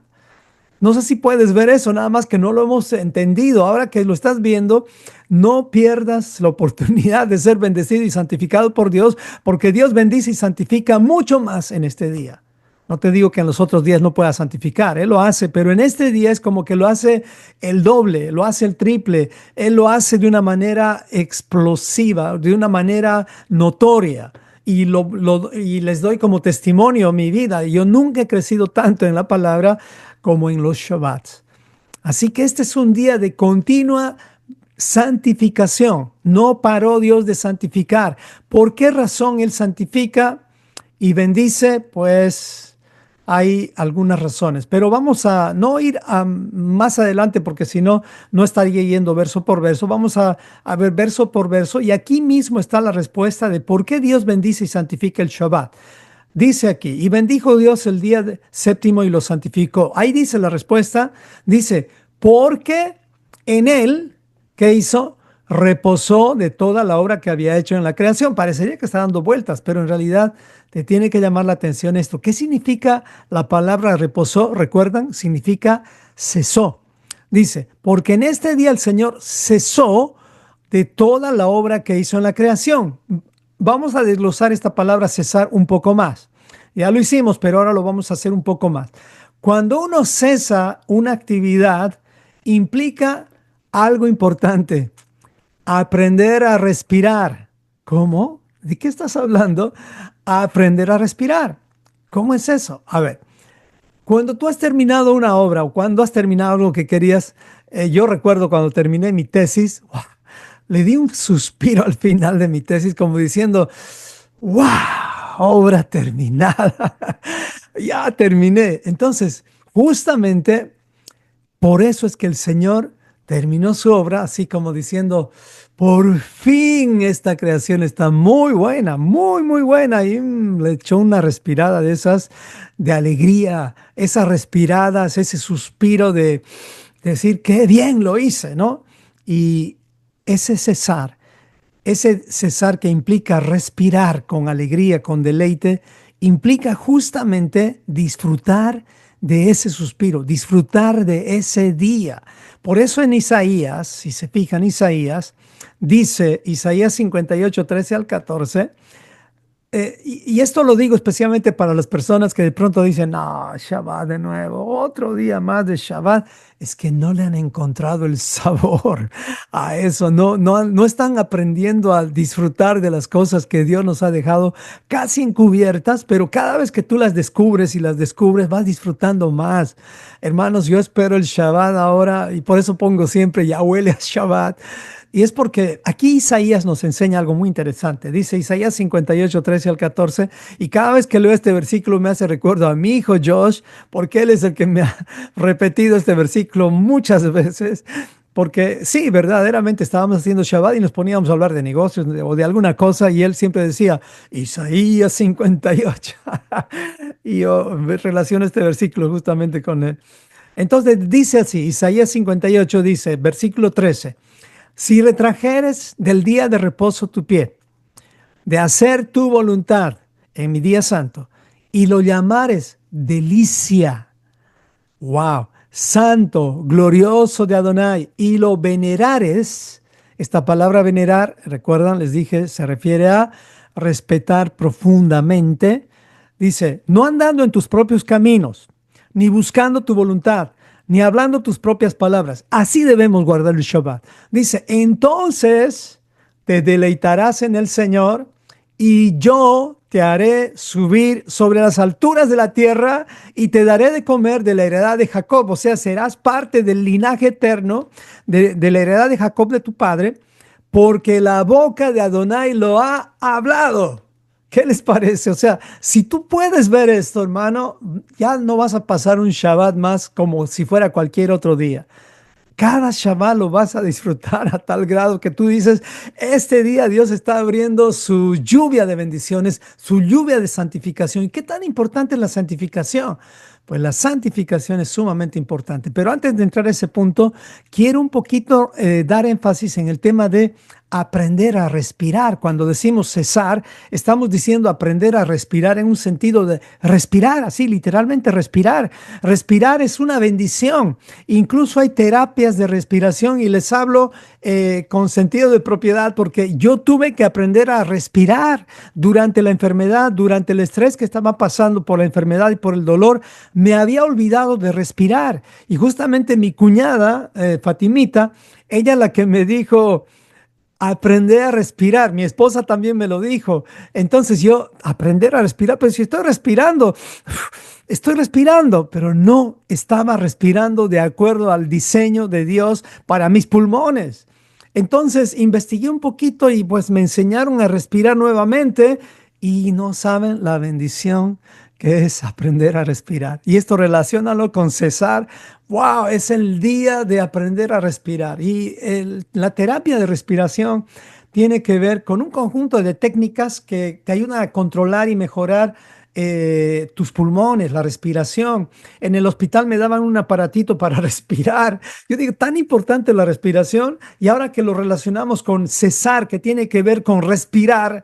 No sé si puedes ver eso, nada más que no lo hemos entendido. Ahora que lo estás viendo, no pierdas la oportunidad de ser bendecido y santificado por Dios, porque Dios bendice y santifica mucho más en este día. No te digo que en los otros días no pueda santificar, Él lo hace, pero en este día es como que lo hace el doble, lo hace el triple, Él lo hace de una manera explosiva, de una manera notoria. Y les doy como testimonio mi vida. Yo nunca he crecido tanto en la palabra como en los Shabbats. Así que este es un día de continua santificación. No paró Dios de santificar. ¿Por qué razón Él santifica y bendice? Pues hay algunas razones, pero vamos a no ir más adelante porque si no, no estaría yendo verso por verso. Vamos a ver verso por verso y aquí mismo está la respuesta de por qué Dios bendice y santifica el Shabbat. Dice aquí, y bendijo Dios el día séptimo y lo santificó. Ahí dice la respuesta, dice, porque en él, ¿qué hizo? Reposó de toda la obra que había hecho en la creación. Parecería que está dando vueltas, pero en realidad te tiene que llamar la atención esto. ¿Qué significa la palabra reposó? ¿Recuerdan? Significa cesó. Dice, porque en este día el Señor cesó de toda la obra que hizo en la creación. Vamos a desglosar esta palabra cesar un poco más. Ya lo hicimos, pero ahora lo vamos a hacer un poco más. Cuando uno cesa una actividad, implica algo importante, aprender a respirar. ¿Cómo? ¿De qué estás hablando? Aprender a respirar. ¿Cómo es eso? A ver, cuando tú has terminado una obra o cuando has terminado algo que querías, yo recuerdo cuando terminé mi tesis, ¡guau! Le di un suspiro al final de mi tesis como diciendo, ¡wow! Obra terminada. Ya terminé. Entonces, justamente por eso es que el Señor terminó su obra, así como diciendo, por fin esta creación está muy buena, muy, muy buena. Y le echó una respirada de esas de alegría, esas respiradas, ese suspiro de decir, qué bien lo hice, ¿no? Y ese cesar que implica respirar con alegría, con deleite, implica justamente disfrutar de ese suspiro, disfrutar de ese día. Por eso en Isaías, si se fijan, Isaías dice, Isaías 58, 13 al 14, y esto lo digo especialmente para las personas que de pronto dicen, no, Shabbat de nuevo, otro día más de Shabbat. Es que no le han encontrado el sabor a eso, no están aprendiendo a disfrutar de las cosas que Dios nos ha dejado casi encubiertas, pero cada vez que tú las descubres y las descubres, vas disfrutando más. Hermanos, yo espero el Shabbat ahora y por eso pongo siempre, ya huele a Shabbat. Y es porque aquí Isaías nos enseña algo muy interesante. Dice Isaías 58, 13 al 14. Y cada vez que leo este versículo me hace recuerdo a mi hijo Josh, porque él es el que me ha repetido este versículo muchas veces. Porque sí, verdaderamente estábamos haciendo Shabbat y nos poníamos a hablar de negocios o de alguna cosa y él siempre decía, Isaías 58. Y yo relaciono este versículo justamente con él. Entonces dice así, Isaías 58 dice, versículo 13. Si retrajeres del día de reposo tu pie, de hacer tu voluntad en mi día santo, y lo llamares delicia, wow, santo, glorioso de Adonai, y lo venerares, esta palabra venerar, recuerdan, les dije, se refiere a respetar profundamente, dice, no andando en tus propios caminos, ni buscando tu voluntad, ni hablando tus propias palabras. Así debemos guardar el Shabbat. Dice, entonces te deleitarás en el Señor y yo te haré subir sobre las alturas de la tierra y te daré de comer de la heredad de Jacob. O sea, serás parte del linaje eterno de la heredad de Jacob de tu padre, porque la boca de Adonai lo ha hablado. ¿Qué les parece? O sea, si tú puedes ver esto, hermano, ya no vas a pasar un Shabbat más como si fuera cualquier otro día. Cada Shabbat lo vas a disfrutar a tal grado que tú dices, este día Dios está abriendo su lluvia de bendiciones, su lluvia de santificación. ¿Y qué tan importante es la santificación? Pues la santificación es sumamente importante. Pero antes de entrar a ese punto, quiero un poquito dar énfasis en el tema de aprender a respirar. Cuando decimos cesar, estamos diciendo aprender a respirar en un sentido de respirar, así literalmente respirar. Respirar es una bendición. Incluso hay terapias de respiración y les hablo con sentido de propiedad porque yo tuve que aprender a respirar durante la enfermedad, durante el estrés que estaba pasando por la enfermedad y por el dolor. Me había olvidado de respirar. Y justamente mi cuñada, Fatimita, ella es la que me dijo, aprender a respirar. Mi esposa también me lo dijo. Entonces yo, aprender a respirar, pero si estoy respirando, pero no estaba respirando de acuerdo al diseño de Dios para mis pulmones. Entonces investigué un poquito y pues me enseñaron a respirar nuevamente y no saben la bendición que es aprender a respirar. Y esto relaciónalo con cesar. Wow, es el día de aprender a respirar. Y la terapia de respiración tiene que ver con un conjunto de técnicas que te ayudan a controlar y mejorar tus pulmones, la respiración. En el hospital me daban un aparatito para respirar. Yo digo, tan importante la respiración y ahora que lo relacionamos con cesar, que tiene que ver con respirar.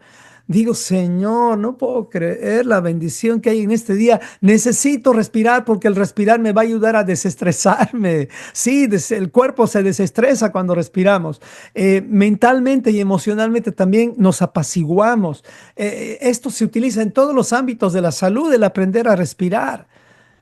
Digo, Señor, no puedo creer la bendición que hay en este día. Necesito respirar porque el respirar me va a ayudar a desestresarme. Sí, el cuerpo se desestresa cuando respiramos. Mentalmente y emocionalmente también nos apaciguamos. Esto se utiliza en todos los ámbitos de la salud, el aprender a respirar.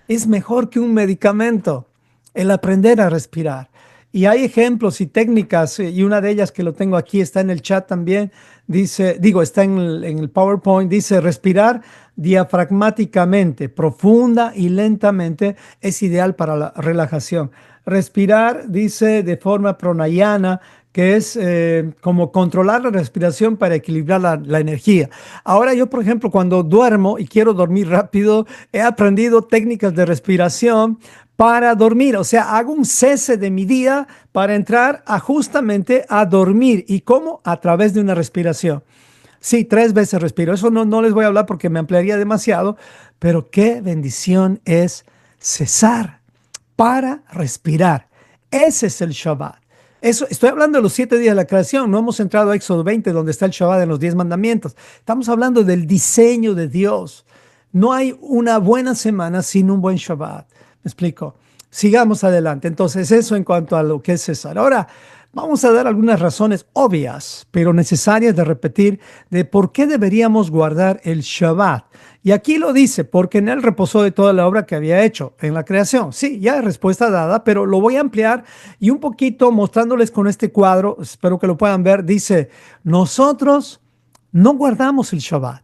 Es mejor que un medicamento, el aprender a respirar. Y hay ejemplos y técnicas, y una de ellas que lo tengo aquí, está en el chat también, dice, digo, está en el PowerPoint, dice respirar diafragmáticamente, profunda y lentamente, es ideal para la relajación. Respirar, dice, de forma pranayana, que es como controlar la respiración para equilibrar la energía. Ahora yo, por ejemplo, cuando duermo y quiero dormir rápido, he aprendido técnicas de respiración para dormir. O sea, hago un cese de mi día para entrar justamente a dormir. ¿Y cómo? A través de una respiración. Sí, 3 veces respiro. Eso no les voy a hablar porque me ampliaría demasiado, pero qué bendición es cesar para respirar. Ese es el Shabbat. Eso, estoy hablando de los 7 días de la creación, no hemos entrado a Éxodo 20, donde está el Shabbat en los 10 mandamientos. Estamos hablando del diseño de Dios. No hay una buena semana sin un buen Shabbat. ¿Me explico? Sigamos adelante. Entonces, eso en cuanto a lo que es cesar. Ahora, vamos a dar algunas razones obvias, pero necesarias de repetir, de por qué deberíamos guardar el Shabbat. Y aquí lo dice, porque en él reposó de toda la obra que había hecho en la creación. Sí, ya respuesta dada, pero lo voy a ampliar y un poquito mostrándoles con este cuadro, espero que lo puedan ver, dice, nosotros no guardamos el Shabbat.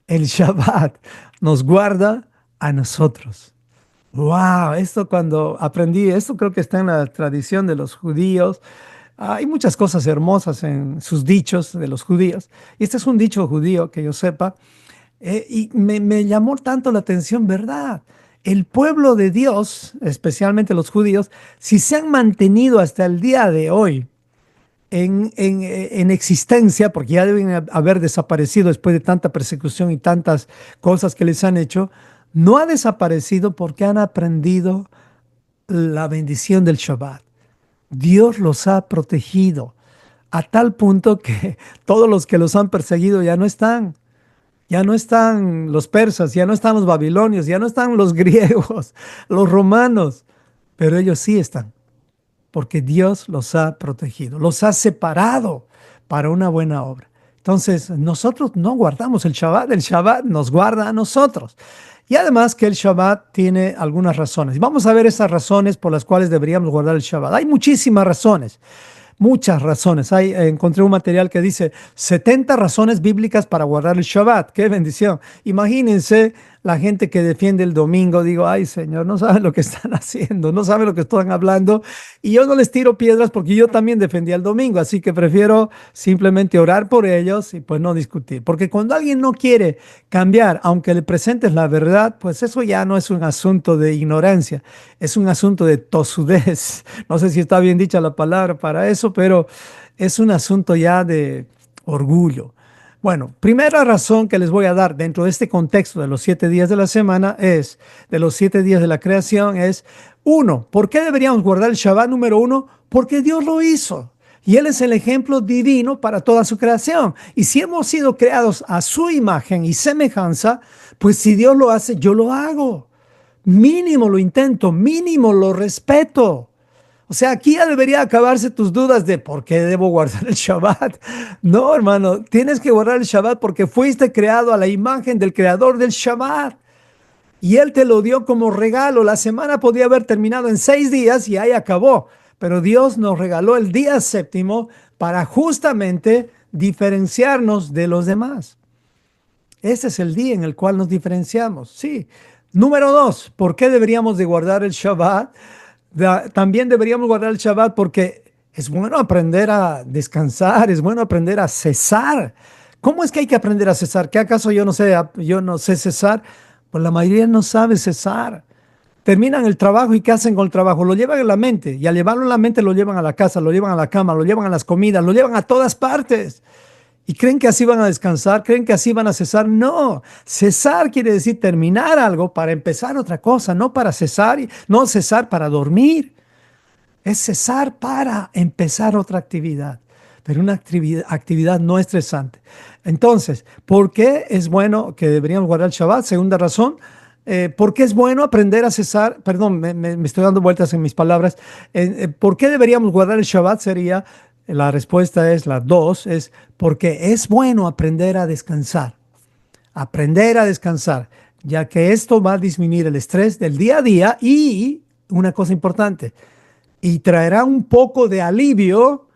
El Shabbat nos guarda a nosotros. Wow, esto cuando aprendí, esto creo que está en la tradición de los judíos. Hay muchas cosas hermosas en sus dichos de los judíos. Y este es un dicho judío que yo sepa. Y me llamó tanto la atención, ¿verdad? El pueblo de Dios, especialmente los judíos, si se han mantenido hasta el día de hoy en existencia, porque ya deben haber desaparecido después de tanta persecución y tantas cosas que les han hecho, no ha desaparecido porque han aprendido la bendición del Shabbat. Dios los ha protegido a tal punto que todos los que los han perseguido ya no están. Ya no están los persas, ya no están los babilonios, ya no están los griegos, los romanos, pero ellos sí están, porque Dios los ha protegido, los ha separado para una buena obra. Entonces, nosotros no guardamos el Shabbat nos guarda a nosotros. Y además que el Shabbat tiene algunas razones. Y vamos a ver esas razones por las cuales deberíamos guardar el Shabbat. Hay muchísimas razones. Muchas razones. Encontré un material que dice 70 razones bíblicas para guardar el Shabbat. ¡Qué bendición! Imagínense la gente que defiende el domingo. Digo, ay Señor, no saben lo que están haciendo, no saben lo que están hablando. Y yo no les tiro piedras porque yo también defendía el domingo. Así que prefiero simplemente orar por ellos y pues no discutir. Porque cuando alguien no quiere cambiar, aunque le presentes la verdad, pues eso ya no es un asunto de ignorancia. Es un asunto de tosudez. No sé si está bien dicha la palabra para eso, pero es un asunto ya de orgullo. Bueno, primera razón que les voy a dar dentro de este contexto de los 7 días de la semana es, de los 7 días de la creación es, uno, ¿por qué deberíamos guardar el Shabbat? Número uno, porque Dios lo hizo. Y Él es el ejemplo divino para toda su creación. Y si hemos sido creados a su imagen y semejanza, pues si Dios lo hace, yo lo hago. Mínimo lo intento, mínimo lo respeto. O sea, aquí ya debería acabarse tus dudas de por qué debo guardar el Shabbat. No, hermano, tienes que guardar el Shabbat porque fuiste creado a la imagen del creador del Shabbat. Y Él te lo dio como regalo. La semana podía haber terminado en 6 días y ahí acabó. Pero Dios nos regaló el día séptimo para justamente diferenciarnos de los demás. Ese es el día en el cual nos diferenciamos. Sí. Número dos, ¿por qué deberíamos de guardar el Shabbat? También deberíamos guardar el Shabbat porque es bueno aprender a descansar, es bueno aprender a cesar. ¿Cómo es que hay que aprender a cesar? ¿Qué acaso yo no sé cesar? Pues la mayoría no sabe cesar. Terminan el trabajo y ¿qué hacen con el trabajo? Lo llevan en la mente y al llevarlo en la mente lo llevan a la casa, lo llevan a la cama, lo llevan a las comidas, lo llevan a todas partes. ¿Y creen que así van a descansar? ¿Creen que así van a cesar? No, cesar quiere decir terminar algo para empezar otra cosa, no para cesar, no cesar para dormir, es cesar para empezar otra actividad, pero una actividad no estresante. Entonces, ¿por qué es bueno que deberíamos guardar el Shabbat? Segunda razón, ¿por qué es bueno aprender a cesar? Perdón, me estoy dando vueltas en mis palabras. ¿Por qué deberíamos guardar el Shabbat? Sería, la respuesta es la dos, es porque es bueno aprender a descansar, ya que esto va a disminuir el estrés del día a día y, una cosa importante, y traerá un poco de alivio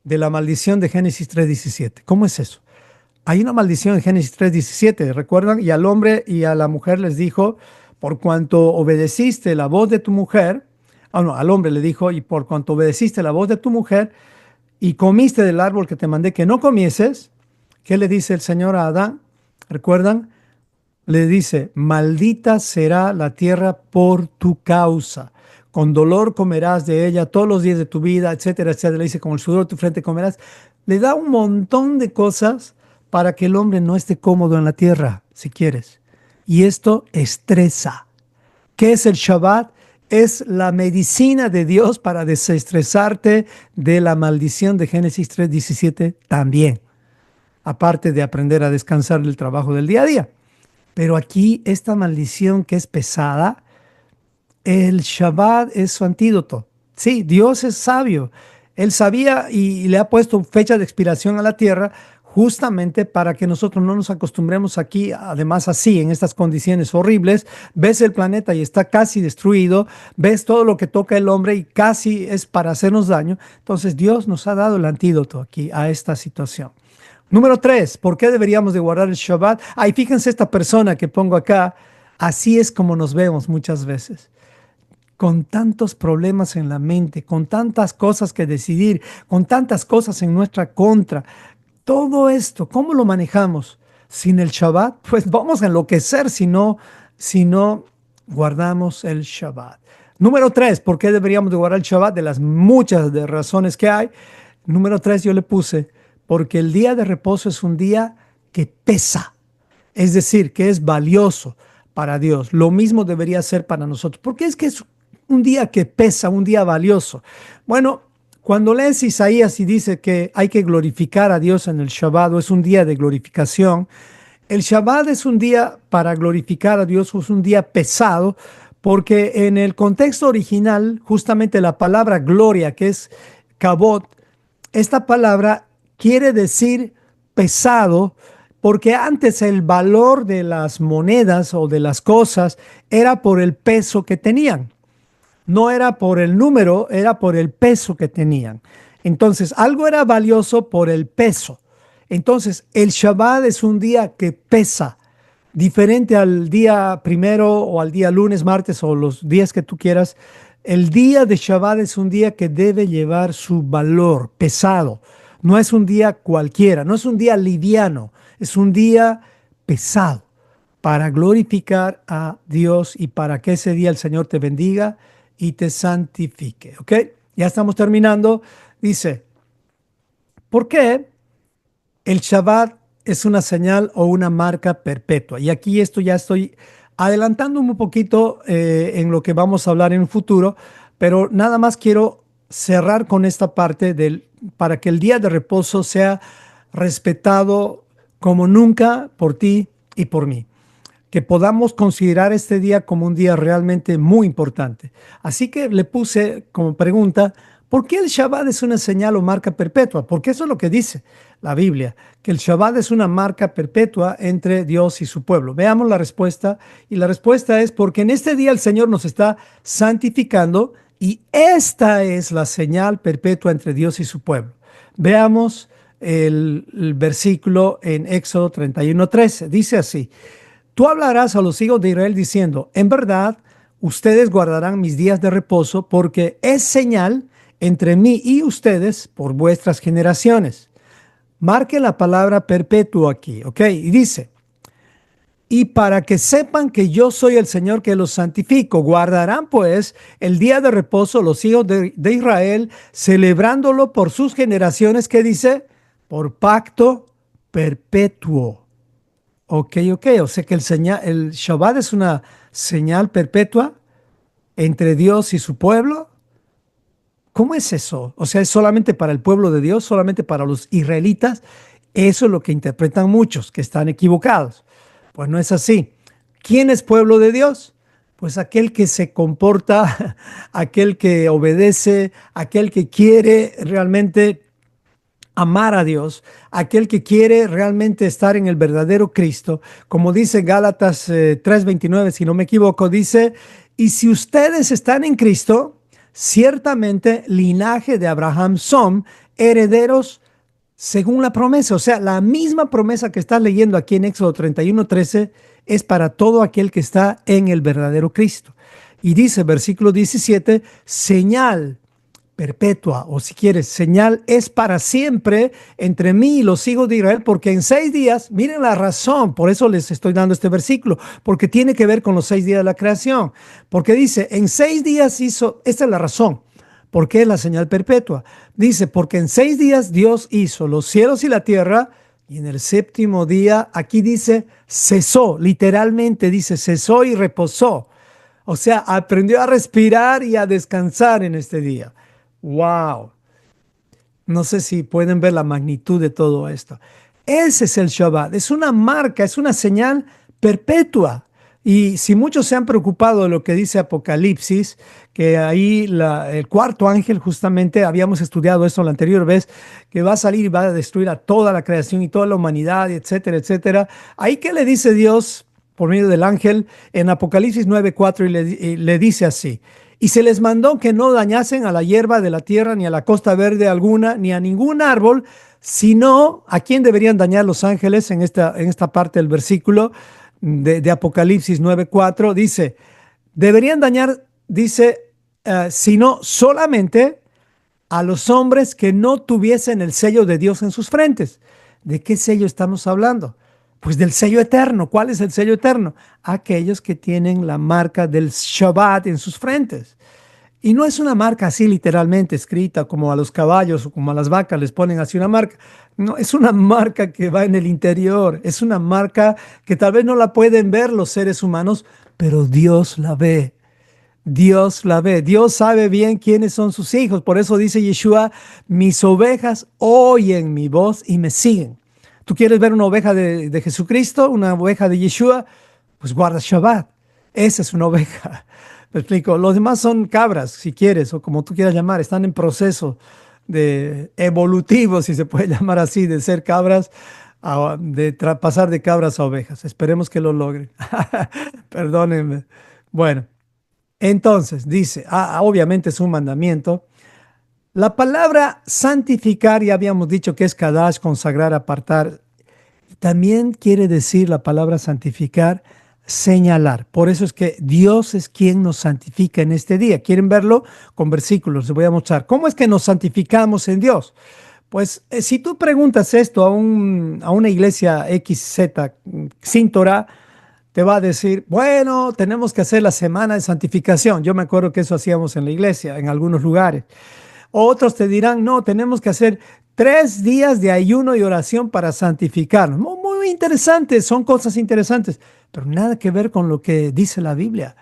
de la maldición de Génesis 3:17. ¿Cómo es eso? Hay una maldición en Génesis 3:17, ¿recuerdan? Y al hombre y a la mujer les dijo, por cuanto obedeciste la voz de tu mujer, no, al hombre le dijo, y por cuanto obedeciste la voz de tu mujer y comiste del árbol que te mandé que no comieses, ¿qué le dice el Señor a Adán? ¿Recuerdan? Le dice, maldita será la tierra por tu causa. Con dolor comerás de ella todos los días de tu vida, etcétera, etcétera. Le dice, con el sudor de tu frente comerás. Le da un montón de cosas para que el hombre no esté cómodo en la tierra, si quieres. Y esto estresa. ¿Qué es el Shabbat? Es la medicina de Dios para desestresarte de la maldición de Génesis 3:17 también. Aparte de aprender a descansar del trabajo del día a día. Pero aquí esta maldición que es pesada, el Shabbat es su antídoto. Sí, Dios es sabio. Él sabía y le ha puesto fecha de expiración a la tierra justamente para que nosotros no nos acostumbremos aquí, además así, en estas condiciones horribles. Ves el planeta y está casi destruido, ves todo lo que toca el hombre y casi es para hacernos daño. Entonces Dios nos ha dado el antídoto aquí a esta situación. Número tres, ¿por qué deberíamos de guardar el Shabbat? Ay, fíjense esta persona que pongo acá. Así es como nos vemos muchas veces. Con tantos problemas en la mente, con tantas cosas que decidir, con tantas cosas en nuestra contra. Todo esto, ¿cómo lo manejamos? Sin el Shabbat, pues vamos a enloquecer si no guardamos el Shabbat. Número tres, ¿por qué deberíamos de guardar el Shabbat? De las muchas de razones que hay. Número tres, yo le puse, porque el día de reposo es un día que pesa, es decir, que es valioso para Dios. Lo mismo debería ser para nosotros, porque es que es un día que pesa, un día valioso. Bueno, cuando lees Isaías y dice que hay que glorificar a Dios en el Shabbat, o es un día de glorificación, el Shabbat es un día para glorificar a Dios, o es un día pesado, porque en el contexto original, justamente la palabra gloria, que es kabod, esta palabra quiere decir pesado, porque antes el valor de las monedas o de las cosas era por el peso que tenían. No era por el número, era por el peso que tenían. Entonces, algo era valioso por el peso. Entonces, el Shabbat es un día que pesa, diferente al día primero o al día lunes, martes o los días que tú quieras. El día de Shabbat es un día que debe llevar su valor pesado. No es un día cualquiera, no es un día liviano, es un día pesado para glorificar a Dios y para que ese día el Señor te bendiga y te santifique. ¿Ok? Ya estamos terminando. Dice, ¿por qué el Shabbat es una señal o una marca perpetua? Y aquí esto ya estoy adelantándome un poquito en lo que vamos a hablar en un futuro, pero nada más quiero cerrar con esta parte del para que el día de reposo sea respetado como nunca por ti y por mí. Que podamos considerar este día como un día realmente muy importante. Así que le puse como pregunta, ¿por qué el Shabbat es una señal o marca perpetua? Porque eso es lo que dice la Biblia, que el Shabbat es una marca perpetua entre Dios y su pueblo. Veamos la respuesta, y la respuesta es porque en este día el Señor nos está santificando y esta es la señal perpetua entre Dios y su pueblo. Veamos el versículo en Éxodo 31:13. Dice así: Tú hablarás a los hijos de Israel diciendo, en verdad, ustedes guardarán mis días de reposo porque es señal entre mí y ustedes por vuestras generaciones. Marque la palabra perpetuo aquí, ¿ok? Y dice, y para que sepan que yo soy el Señor que los santifico, guardarán pues el día de reposo los hijos de Israel, celebrándolo por sus generaciones, que dice, por pacto perpetuo. Ok, ok, o sea que el Shabbat es una señal perpetua entre Dios y su pueblo. ¿Cómo es eso? O sea, ¿es solamente para el pueblo de Dios, solamente para los israelitas? Eso es lo que interpretan muchos, que están equivocados. Pues no es así. ¿Quién es pueblo de Dios? Pues aquel que se comporta, aquel que obedece, aquel que quiere realmente amar a Dios, aquel que quiere realmente estar en el verdadero Cristo. Como dice Gálatas 3:29, si no me equivoco, dice, y si ustedes están en Cristo, ciertamente linaje de Abraham son herederos según la promesa. O sea, la misma promesa que estás leyendo aquí en Éxodo 31:13 es para todo aquel que está en el verdadero Cristo. Y dice, versículo 17, señal perpetua, o si quieres, señal es para siempre entre mí y los hijos de Israel, porque en 6 días, miren la razón, por eso les estoy dando este versículo, porque tiene que ver con los 6 días de la creación, porque dice, en 6 días hizo, esta es la razón, porque es la señal perpetua, dice, porque en 6 días Dios hizo los cielos y la tierra, y en el séptimo día, aquí dice, cesó, literalmente dice, cesó y reposó, o sea, aprendió a respirar y a descansar en este día. Wow, no sé si pueden ver la magnitud de todo esto. Ese es el Shabbat, es una marca, es una señal perpetua. Y si muchos se han preocupado de lo que dice Apocalipsis, que ahí el cuarto ángel, justamente habíamos estudiado esto la anterior vez, que va a salir y va a destruir a toda la creación y toda la humanidad, etcétera, etcétera. Ahí que le dice Dios por medio del ángel en Apocalipsis 9:4 y le dice así: y se les mandó que no dañasen a la hierba de la tierra, ni a la costa verde alguna, ni a ningún árbol, sino a quién deberían dañar los ángeles en esta parte del versículo de Apocalipsis 9:4. Dice, deberían dañar, dice, sino solamente a los hombres que no tuviesen el sello de Dios en sus frentes. ¿De qué sello estamos hablando? Pues del sello eterno. ¿Cuál es el sello eterno? Aquellos que tienen la marca del Shabbat en sus frentes. Y no es una marca así literalmente escrita como a los caballos o como a las vacas les ponen así una marca. No, es una marca que va en el interior. Es una marca que tal vez no la pueden ver los seres humanos, pero Dios la ve. Dios la ve. Dios sabe bien quiénes son sus hijos. Por eso dice Yeshua, mis ovejas oyen mi voz y me siguen. ¿Tú quieres ver una oveja de Jesucristo, una oveja de Yeshua? Pues guarda Shabbat. Esa es una oveja. Me explico. Los demás son cabras, si quieres, o como tú quieras llamar. Están en proceso de evolutivo, si se puede llamar así, de ser cabras, pasar de cabras a ovejas. Esperemos que lo logren. Perdónenme. Bueno, entonces dice, obviamente es un mandamiento. La palabra santificar, ya habíamos dicho que es kadash, consagrar, apartar. También quiere decir la palabra santificar, señalar. Por eso es que Dios es quien nos santifica en este día. ¿Quieren verlo? Con versículos les voy a mostrar. ¿Cómo es que nos santificamos en Dios? Pues si tú preguntas esto a una iglesia XZ sin Torah, te va a decir, bueno, tenemos que hacer la semana de santificación. Yo me acuerdo que eso hacíamos en la iglesia, en algunos lugares. Otros te dirán, no, tenemos que hacer 3 días de ayuno y oración para santificarnos. Muy, muy interesantes, son cosas interesantes, pero nada que ver con lo que dice la Biblia.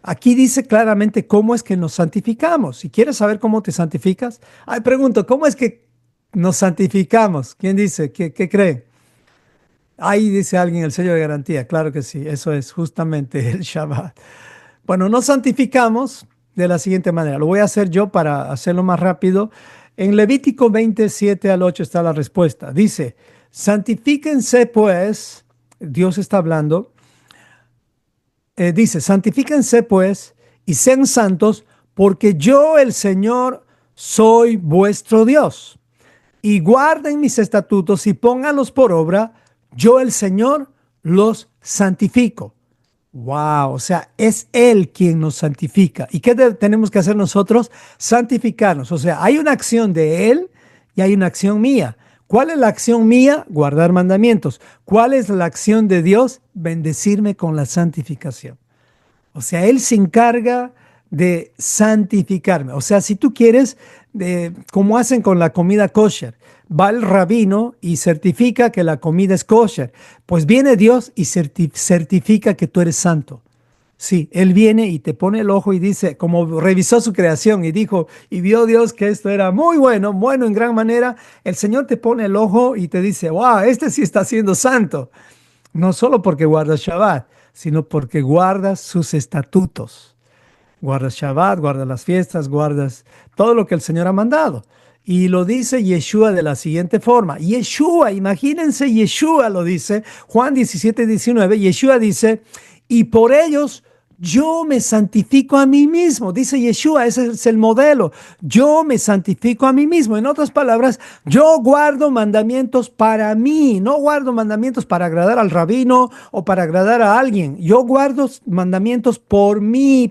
Aquí dice claramente cómo es que nos santificamos. Si quieres saber cómo te santificas, pregunto, ¿cómo es que nos santificamos. ¿Quién dice? ¿Qué cree? Ahí dice alguien el sello de garantía. Claro que sí, eso es justamente el Shabbat. Bueno, nos santificamos de la siguiente manera. Lo voy a hacer yo para hacerlo más rápido. En Levítico 27 al 8 está la respuesta. Dice, santifíquense pues, Dios está hablando, dice, santifíquense pues y sean santos, porque yo el Señor soy vuestro Dios. Y guarden mis estatutos y pónganlos por obra, yo el Señor los santifico. Wow, o sea, es Él quien nos santifica. ¿Y qué tenemos que hacer nosotros? Santificarnos. O sea, hay una acción de Él y hay una acción mía. ¿Cuál es la acción mía? Guardar mandamientos. ¿Cuál es la acción de Dios? Bendecirme con la santificación. O sea, Él se encarga de santificarme. O sea, si tú quieres, como hacen con la comida kosher, va el rabino y certifica que la comida es kosher. Pues viene Dios y certifica que tú eres santo. Sí, Él viene y te pone el ojo y dice, como revisó su creación y dijo, y vio Dios que esto era muy bueno, bueno en gran manera, el Señor te pone el ojo y te dice, wow, este sí está siendo santo. No solo porque guardas Shabbat, sino porque guardas sus estatutos. Guardas Shabbat, guardas las fiestas, guardas todo lo que el Señor ha mandado. Y lo dice Yeshua de la siguiente forma. Yeshua, imagínense, Yeshua lo dice, Juan 17:19, Yeshua dice, y por ellos yo me santifico a mí mismo. Dice Yeshua, ese es el modelo. Yo me santifico a mí mismo. En otras palabras, yo guardo mandamientos para mí. No guardo mandamientos para agradar al rabino o para agradar a alguien. Yo guardo mandamientos por mi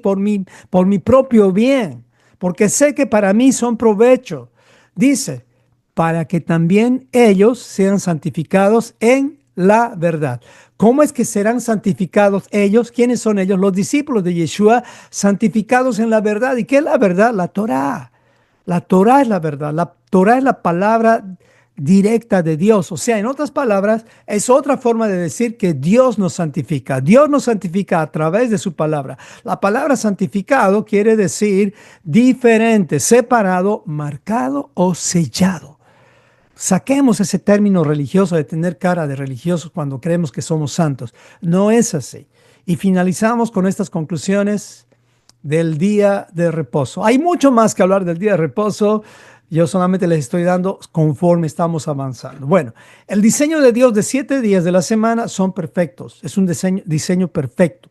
propio bien. Porque sé que para mí son provecho. Dice, para que también ellos sean santificados en la verdad. ¿Cómo es que serán santificados ellos? ¿Quiénes son ellos? Los discípulos de Yeshua, santificados en la verdad. ¿Y qué es la verdad? La Torá. La Torá es la verdad. La Torá es la palabra directa de Dios. O sea, en otras palabras, es otra forma de decir que Dios nos santifica. Dios nos santifica a través de su palabra. La palabra santificado quiere decir diferente, separado, marcado o sellado. Saquemos ese término religioso de tener cara de religiosos cuando creemos que somos santos. No es así. Y finalizamos con estas conclusiones del día de reposo. Hay mucho más que hablar del día de reposo. Yo solamente les estoy dando conforme estamos avanzando. Bueno, el diseño de Dios de 7 días de la semana son perfectos. Es un diseño perfecto.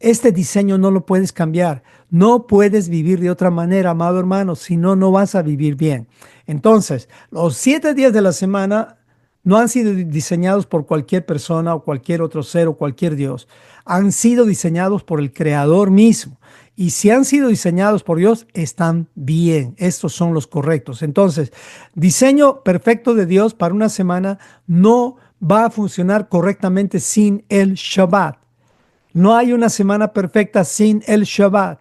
Este diseño no lo puedes cambiar. No puedes vivir de otra manera, amado hermano, si no, no vas a vivir bien. Entonces, los 7 días de la semana no han sido diseñados por cualquier persona o cualquier otro ser o cualquier Dios. Han sido diseñados por el Creador mismo. Y si han sido diseñados por Dios, están bien. Estos son los correctos. Entonces, diseño perfecto de Dios para una semana no va a funcionar correctamente sin el Shabbat. No hay una semana perfecta sin el Shabbat.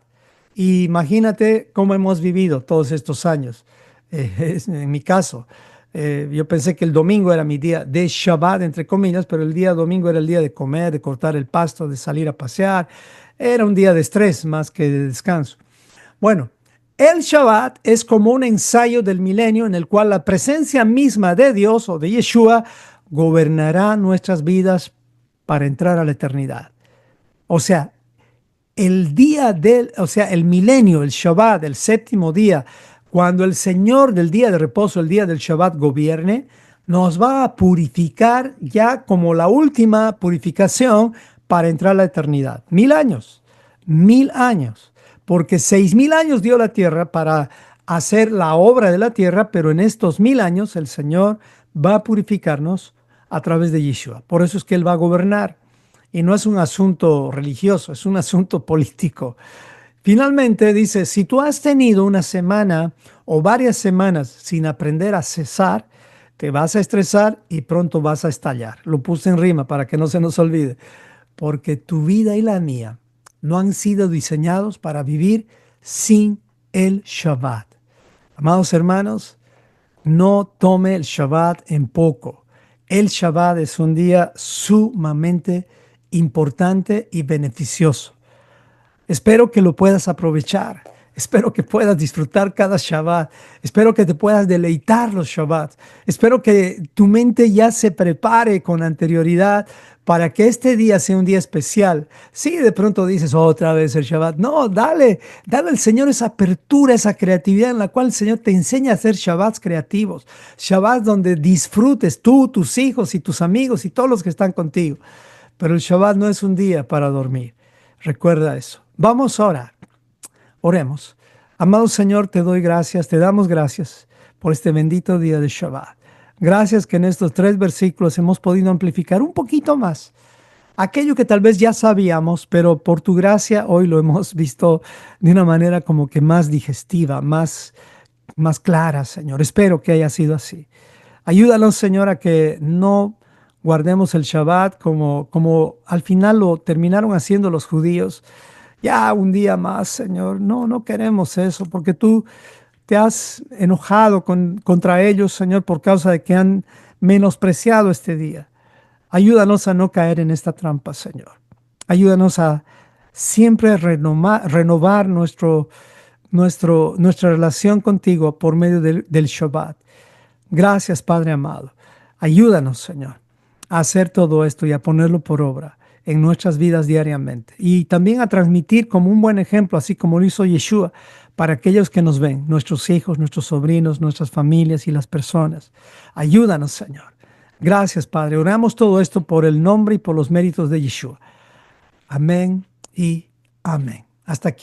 Y imagínate cómo hemos vivido todos estos años. En mi caso, yo pensé que el domingo era mi día de Shabbat, entre comillas, pero el día domingo era el día de comer, de cortar el pasto, de salir a pasear. Era un día de estrés más que de descanso. Bueno, el Shabbat es como un ensayo del milenio en el cual la presencia misma de Dios o de Yeshua gobernará nuestras vidas para entrar a la eternidad. O sea, el milenio, el Shabbat, el séptimo día, cuando el Señor del día de reposo, el día del Shabbat gobierne, nos va a purificar ya como la última purificación para entrar a la eternidad. 1000 años, 1000 años, porque 6000 años dio la tierra para hacer la obra de la tierra, pero en estos 1000 años el Señor va a purificarnos a través de Yeshua. Por eso es que Él va a gobernar. Y no es un asunto religioso, es un asunto político. Finalmente dice, si tú has tenido una semana o varias semanas sin aprender a cesar, te vas a estresar y pronto vas a estallar. Lo puse en rima para que no se nos olvide. Porque tu vida y la mía no han sido diseñados para vivir sin el Shabbat. Amados hermanos, no tome el Shabbat en poco. El Shabbat es un día sumamente importante y beneficioso. Espero que lo puedas aprovechar. Espero que puedas disfrutar cada Shabbat. Espero que te puedas deleitar los Shabbats. Espero que tu mente ya se prepare con anterioridad para que este día sea un día especial. Si de pronto dices otra vez el Shabbat, no, dale al Señor esa apertura, esa creatividad en la cual el Señor te enseña a hacer Shabbats creativos. Shabbats donde disfrutes tú, tus hijos y tus amigos y todos los que están contigo. Pero el Shabbat no es un día para dormir. Recuerda eso. Vamos a orar. Oremos. Amado Señor, te doy gracias, te damos gracias por este bendito día de Shabbat. Gracias que en estos 3 versículos hemos podido amplificar un poquito más aquello que tal vez ya sabíamos, pero por tu gracia hoy lo hemos visto de una manera como que más digestiva, más clara, Señor. Espero que haya sido así. Ayúdanos, Señor, a que no guardemos el Shabbat como al final lo terminaron haciendo los judíos. Ya un día más, Señor. No, no queremos eso, porque tú te has enojado contra ellos, Señor, por causa de que han menospreciado este día. Ayúdanos a no caer en esta trampa, Señor. Ayúdanos a siempre renovar nuestra relación contigo por medio del Shabbat. Gracias, Padre amado. Ayúdanos, Señor, a hacer todo esto y a ponerlo por obra en nuestras vidas diariamente. Y también a transmitir como un buen ejemplo, así como lo hizo Yeshua, para aquellos que nos ven, nuestros hijos, nuestros sobrinos, nuestras familias y las personas. Ayúdanos, Señor. Gracias, Padre. Oramos todo esto por el nombre y por los méritos de Yeshua. Amén y amén. Hasta aquí.